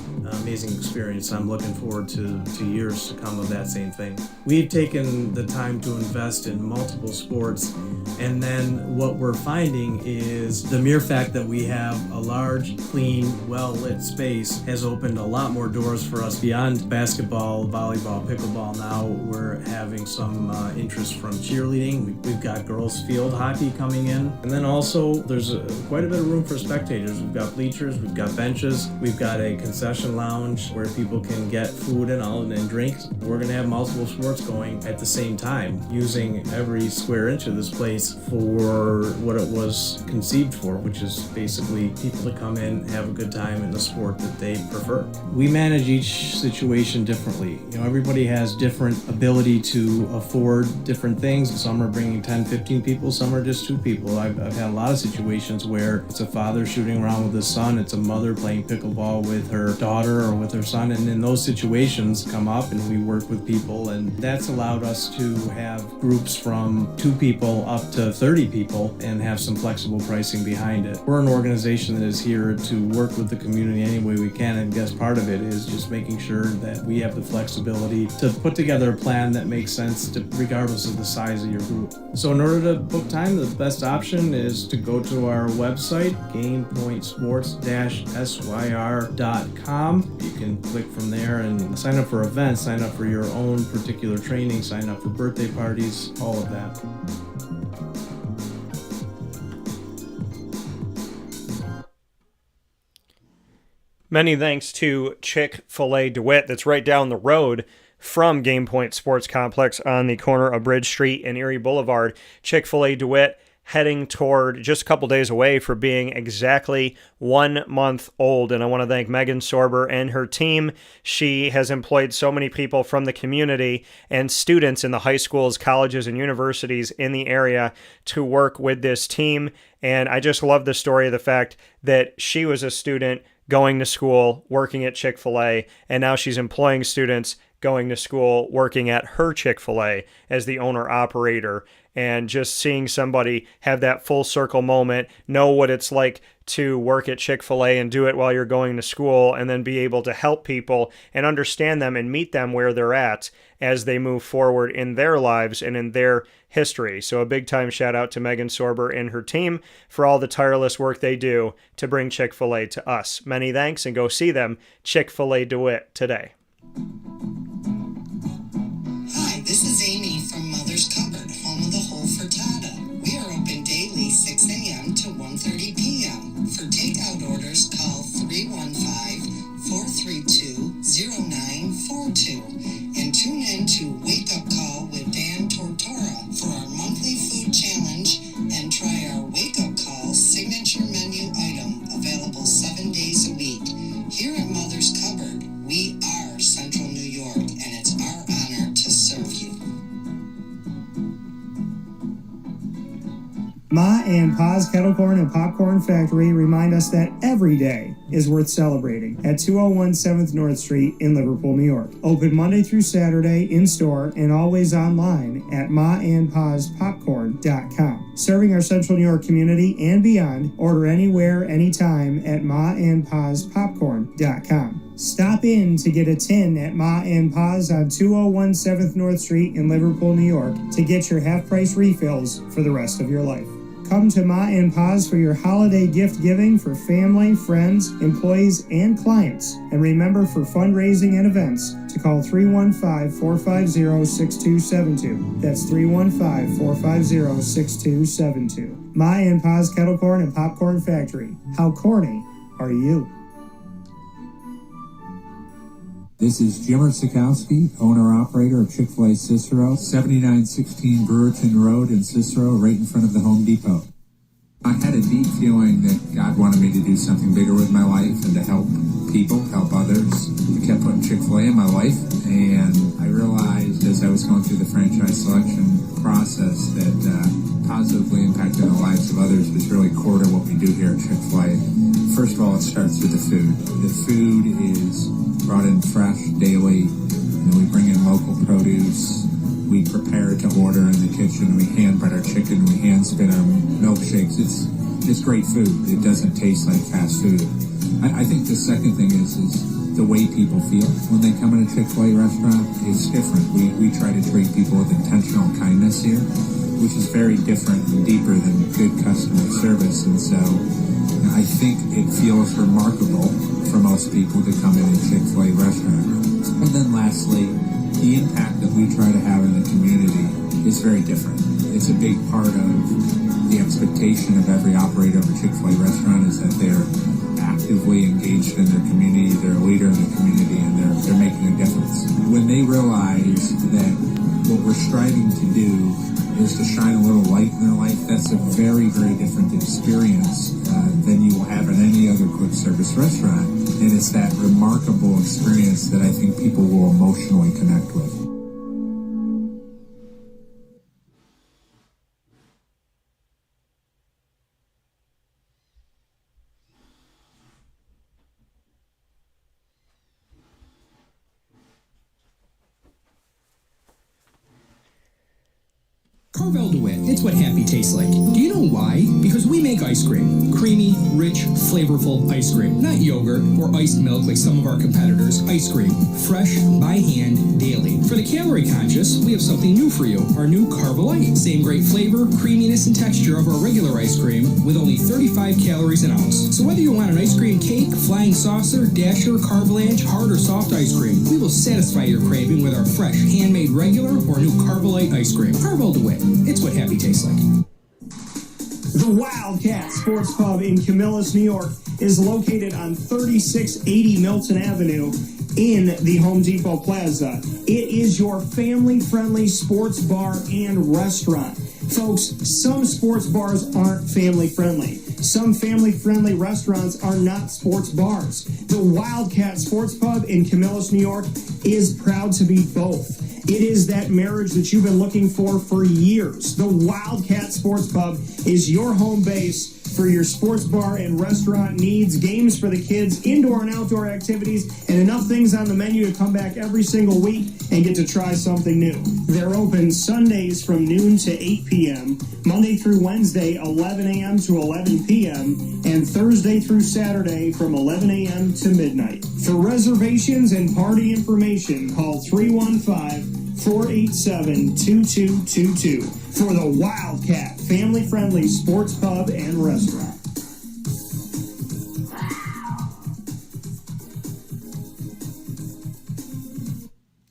experience. I'm looking forward to years to come of that same thing. We've taken the time to invest in multiple sports, and then what we're finding is the mere fact that we have a large, clean, well-lit space has opened a lot more doors for us beyond basketball, volleyball, pickleball. Now we're having some interest from cheerleading. We've got girls field hockey coming in, and then also there's quite a bit of room for spectators. We've got bleachers, we've got benches, we've got a concession lounge where people can get food and drinks. We're going to have multiple sports going at the same time, using every square inch of this place for what it was conceived for, which is basically people to come in, have a good time in the sport that they prefer. We manage each situation differently. Everybody has different ability to afford different things. Some are bringing 10, 15 people, some are just 2 people. I've had a lot of situations where it's a father shooting around with his son, it's a mother playing pickleball with her daughter or with her son, and in those situations come up and we work with people, and that's allowed us to have groups from 2 people up to 30 people and have some flexible pricing behind it. We're an organization that is here to work with the community any way we can, and I guess part of it is just making sure that we have the flexibility to put together a plan that makes sense regardless of the size of your group. So in order to book time, the best option is to go to our website, gamepointsports-syr.com. You can click from there and sign up for events, sign up for your own particular training, sign up for birthday parties, all of that. Many thanks to Chick-fil-A DeWitt, that's right down the road from Game Point Sports Complex on the corner of Bridge Street and Erie Boulevard. Chick-fil-A DeWitt heading toward just a couple days away for being exactly 1 month old. And I want to thank Megan Sorber and her team. She has employed so many people from the community and students in the high schools, colleges, and universities in the area to work with this team. And I just love the story of the fact that she was a student going to school, working at Chick-fil-A, and now she's employing students going to school, working at her Chick-fil-A as the owner-operator. And just seeing somebody have that full circle moment, know what it's like to work at Chick-fil-A and do it while you're going to school, and then be able to help people and understand them and meet them where they're at as they move forward in their lives and in their history. So a big time shout out to Megan Sorber and her team for all the tireless work they do to bring Chick-fil-A to us. Many thanks, and go see them, Chick-fil-A DeWitt, today. Hi, this is Amy from Mother's Cupboard, home of the whole frittata. We are open daily 6 a.m. to 1:30 p.m. For takeout orders, call 315-432-0942 and tune in to Wake Up Call with Dan Tortora for our monthly food challenge, and try our Wake Up Call signature menu item, available 7 days a week. Here at Mother's Cupboard, we are Central New York, and it's our honor to serve you. Ma and Pa's Kettle Corn and Popcorn Factory remind us that every day is worth celebrating at 201 7th North Street in Liverpool, New York. Open Monday through Saturday in store and always online at maandpaspopcorn.com. Serving our Central New York community and beyond, order anywhere, anytime at maandpazpopcorn.com. Stop in to get a tin at Ma and Pa's on 201 7th North Street in Liverpool, New York to get your half-price refills for the rest of your life. Come to Ma and Pa's for your holiday gift giving for family, friends, employees, and clients. And remember, for fundraising and events, to call 315-450-6272. That's 315-450-6272. Ma and Pa's Kettle Corn and Popcorn Factory. How corny are you? This is Jimmer Sikowski, owner-operator of Chick-fil-A Cicero, 7916 Brewerton Road in Cicero, right in front of the Home Depot. I had a deep feeling that God wanted me to do something bigger with my life and to help people, help others. I kept putting Chick-fil-A in my life, and I realized as I was going through the franchise selection process that positively impacting the lives of others was really core to what we do here at Chick-fil-A. First of all, it starts with the food. The food is brought in fresh daily, and we bring in local produce. We prepare to order in the kitchen. We hand bread our chicken. We hand spin our milkshakes. It's great food. It doesn't taste like fast food. I think the second thing is the way people feel when they come in a Chick-fil-A restaurant is different. We try to treat people with intentional kindness here, which is very different and deeper than good customer service. And so I think it feels remarkable for most people to come in a Chick-fil-A restaurant. And then lastly, the impact that we try to have in the community is very different. It's a big part of the expectation of every operator of a Chick-fil-A restaurant is that they're actively engaged in their community, they're a leader in the community, and they're making a difference. When they realize that what we're striving to do is to shine a little light in their life, that's a very, very different experience than you will have in any other quick service restaurant. And it's that remarkable experience that I think people will emotionally connect with. Carvel DeWitt, it's what happy tastes like. Do you know why? Because we make ice cream. Creamy, rich, flavorful ice cream. Not yogurt or iced milk like some of our competitors. Ice cream. Fresh, by hand, daily. For the calorie conscious, we have something new for you. Our new Carvelite. Same great flavor, creaminess, and texture of our regular ice cream with only 35 calories an ounce. So whether you want an ice cream cake, flying saucer, dasher, carvelange, hard or soft ice cream, we will satisfy your craving with our fresh, handmade regular or new Carvelite ice cream. Carvel DeWitt. It's what happy tastes like. The Wildcat Sports Pub in Camillus, New York is located on 3680 Milton Avenue in the Home Depot Plaza. It is your family-friendly sports bar and restaurant. Folks, some sports bars aren't family-friendly. Some family-friendly restaurants are not sports bars. The Wildcat Sports Pub in Camillus, New York is proud to be both. It is that marriage that you've been looking for years. The Wildcat Sports Pub is your home base for your sports bar and restaurant needs, games for the kids, indoor and outdoor activities, and enough things on the menu to come back every single week and get to try something new. They're open Sundays from noon to 8 p.m., Monday through Wednesday, 11 a.m. to 11 p.m., and Thursday through Saturday from 11 a.m. to midnight. For reservations and party information, call 315-487-2222 for the Wildcat family-friendly sports pub and restaurant.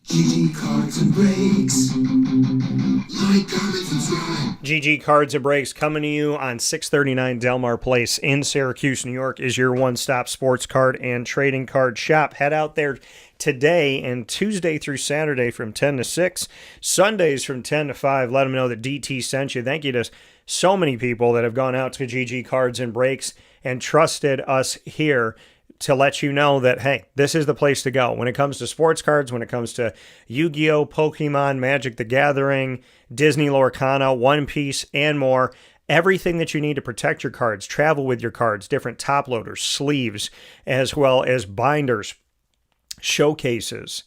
GG Cards and Breaks. Like, comment, subscribe. GG Cards and Breaks coming to you on 639 Delmar Place in Syracuse, New York is your one-stop sports card and trading card shop. Head out there today and Tuesday through Saturday from 10 to 6, Sundays from 10 to 5. Let them know that DT sent you. Thank you to so many people that have gone out to GG Cards and Breaks and trusted us here to let you know that, hey, this is the place to go. When it comes to sports cards, when it comes to Yu-Gi-Oh!, Pokemon, Magic the Gathering, Disney Lorcana, One Piece, and more, everything that you need to protect your cards, travel with your cards, different top loaders, sleeves, as well as binders, showcases,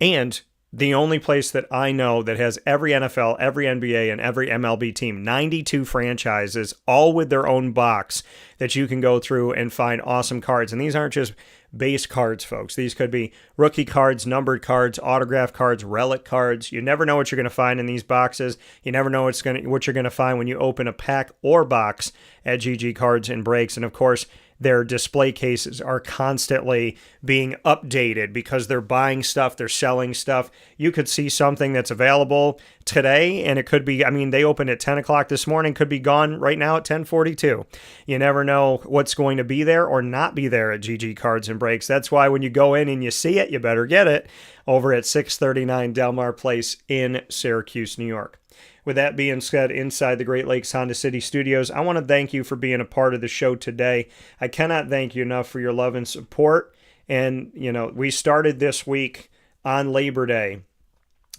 and the only place that I know that has every NFL, every NBA, and every MLB team, 92 franchises, all with their own box that you can go through and find awesome cards. And these aren't just base cards, folks. These could be rookie cards, numbered cards, autograph cards, relic cards. You never know what you're going to find in these boxes. You never know what you're going to find when you open a pack or box at GG Cards and Breaks. And of course, their display cases are constantly being updated because they're buying stuff, they're selling stuff. You could see something that's available today, and it could be, they opened at 10 o'clock this morning, could be gone right now at 10:42. You never know what's going to be there or not be there at GG Cards and Breaks. That's why when you go in and you see it, you better get it over at 639 Delmar Place in Syracuse, New York. With that being said, inside the Great Lakes Honda City Studios, I want to thank you for being a part of the show today. I cannot thank you enough for your love and support. And, we started this week on Labor Day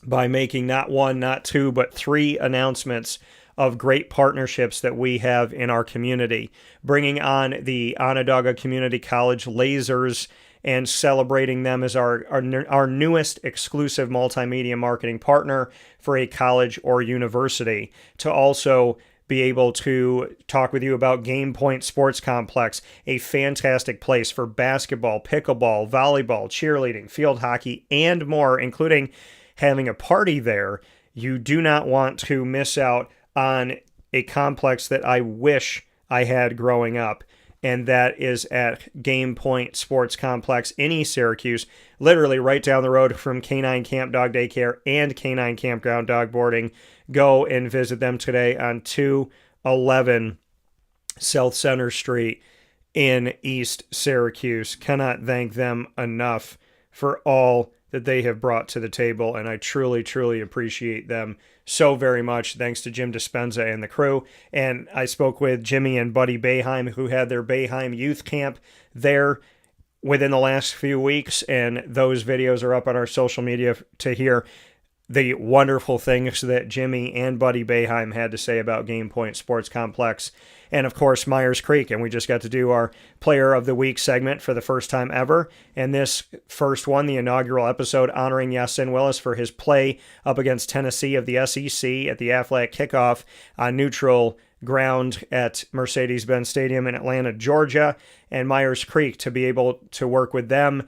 by making not one, not two, but 3 announcements of great partnerships that we have in our community. Bringing on the Onondaga Community College Lasers and celebrating them as our newest exclusive multimedia marketing partner for a college or university. To also be able to talk with you about Game Point Sports Complex, a fantastic place for basketball, pickleball, volleyball, cheerleading, field hockey, and more, including having a party there. You do not want to miss out on a complex that I wish I had growing up. And that is at Game Point Sports Complex in East Syracuse, literally right down the road from Canine Camp Dog Daycare and Canine Campground Dog Boarding. Go and visit them today on 211 South Center Street in East Syracuse. Cannot thank them enough for all that they have brought to the table, and I truly, truly appreciate them so very much. Thanks to Jim Dispenza and the crew. And I spoke with Jimmy and Buddy Boeheim, who had their Boeheim Youth Camp there within the last few weeks, and those videos are up on our social media to hear the wonderful things that Jimmy and Buddy Boeheim had to say about Game Point Sports Complex. And of course, Myers Creek. And we just got to do our Player of the Week segment for the first time ever. And this first one, the inaugural episode, honoring Yasin Willis for his play up against Tennessee of the SEC at the Aflac kickoff on neutral ground at Mercedes-Benz Stadium in Atlanta, Georgia. And Myers Creek, to be able to work with them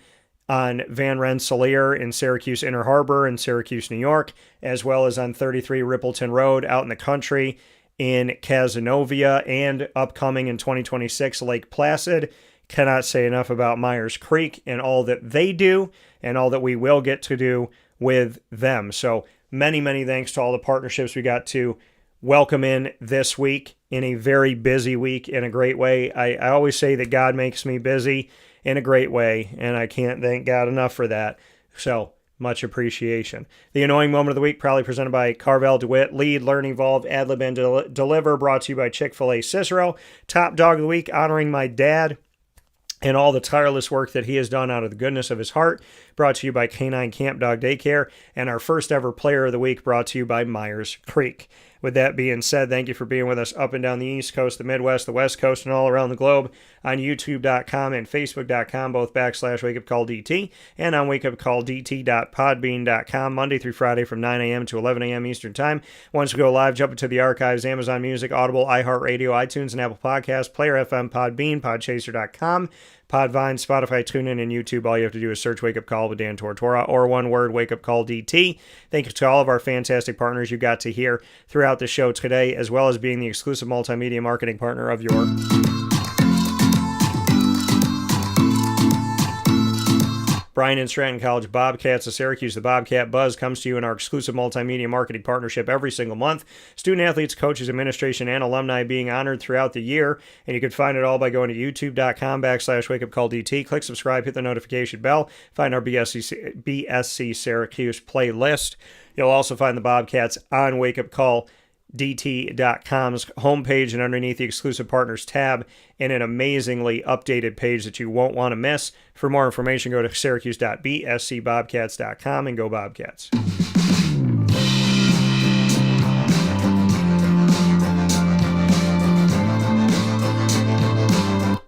on Van Rensselaer in Syracuse Inner Harbor in Syracuse, New York, as well as on 33 Rippleton Road out in the country in Cazenovia, and upcoming in 2026 Lake Placid. Cannot say enough about Myers Creek and all that they do and all that we will get to do with them. So many, many thanks to all the partnerships we got to welcome in this week, in a very busy week, in a great way. I always say that God makes me busy in a great way, and I can't thank God enough for that. So much appreciation. The Annoying Moment of the Week, proudly presented by Carvel, DeWitt, Lead, Learn, Evolve, Ad-Lib, and Deliver, brought to you by Chick-fil-A Cicero. Top Dog of the Week, honoring my dad and all the tireless work that he has done out of the goodness of his heart, brought to you by Canine Camp Dog Daycare. And our first ever Player of the Week, brought to you by Myers Creek. With that being said, thank you for being with us up and down the East Coast, the Midwest, the West Coast, and all around the globe on YouTube.com and Facebook.com, both /WakeUpCallDT, and on WakeUpCallDT.podbean.com, Monday through Friday from 9 a.m. to 11 a.m. Eastern Time. Once we go live, jump into the archives, Amazon Music, Audible, iHeartRadio, iTunes, and Apple Podcasts, Player FM, Podbean, Podchaser.com, Podvine, Spotify, TuneIn, and YouTube. All you have to do is search Wake Up Call with Dan Tortora, or one word, Wake Up Call DT. Thank you to all of our fantastic partners you got to hear throughout the show today, as well as being the exclusive multimedia marketing partner of your Bryan and Stratton College Bobcats of Syracuse. The Bobcat Buzz comes to you in our exclusive multimedia marketing partnership every single month. Student athletes, coaches, administration, and alumni being honored throughout the year. And you can find it all by going to youtube.com /WakeUpCallDT. Click subscribe, hit the notification bell. Find our BSC Syracuse playlist. You'll also find the Bobcats on WakeUpCallDT.com's homepage, and underneath the exclusive partners tab, and an amazingly updated page that you won't want to miss. For more information, go to syracuse.bscbobcats.com and go Bobcats.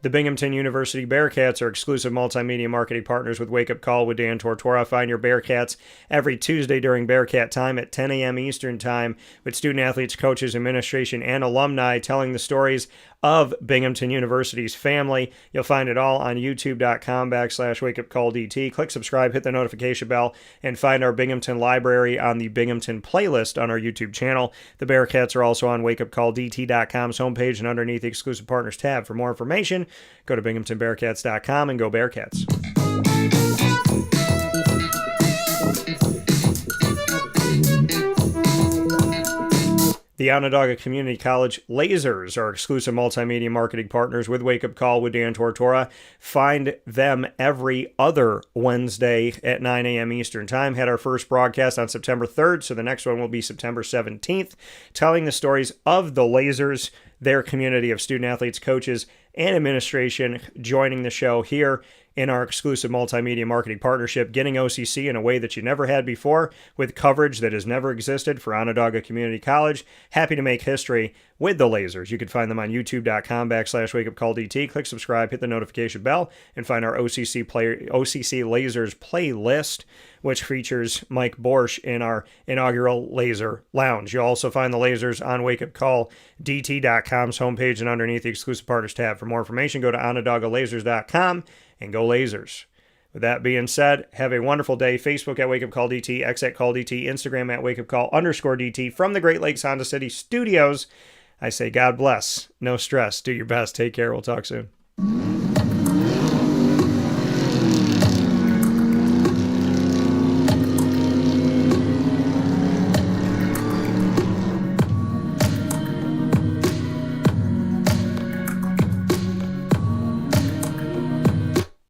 The Binghamton University Bearcats are exclusive multimedia marketing partners with Wake Up Call with Dan Tortora. Find your Bearcats every Tuesday during Bearcat time at 10 a.m. Eastern Time with student athletes, coaches, administration, and alumni telling the stories of Binghamton University's family. You'll find it all on youtube.com/wakeupcalldt. Click subscribe, hit the notification bell, and find our Binghamton library on the Binghamton playlist on our YouTube channel. The Bearcats are also on wakeupcalldt.com's homepage and underneath the exclusive partners tab. For more information, go to binghamtonbearcats.com and go Bearcats. The Onondaga Community College Lasers are exclusive multimedia marketing partners with Wake Up Call with Dan Tortora. Find them every other Wednesday at 9 a.m. Eastern Time. Had our first broadcast on September 3rd, so the next one will be September 17th, telling the stories of the Lasers, their community of student athletes, coaches, and administration joining the show here in our exclusive multimedia marketing partnership, getting OCC in a way that you never had before with coverage that has never existed for Onondaga Community College. Happy to make history with the Lasers. You can find them on youtube.com/wakeupcalldt. Click subscribe, hit the notification bell, and find our OCC Lasers playlist, which features Mike Borsch in our inaugural Laser Lounge. You'll also find the Lasers on wakeupcalldt.com's homepage and underneath the exclusive partners tab. For more information, go to onondagalazers.com and go Lasers. With that being said, have a wonderful day. Facebook at WakeUpCallDT, X at CallDT, Instagram at WakeUpCall_DT. From the Great Lakes Honda City Studios, I say God bless. No stress. Do your best. Take care. We'll talk soon.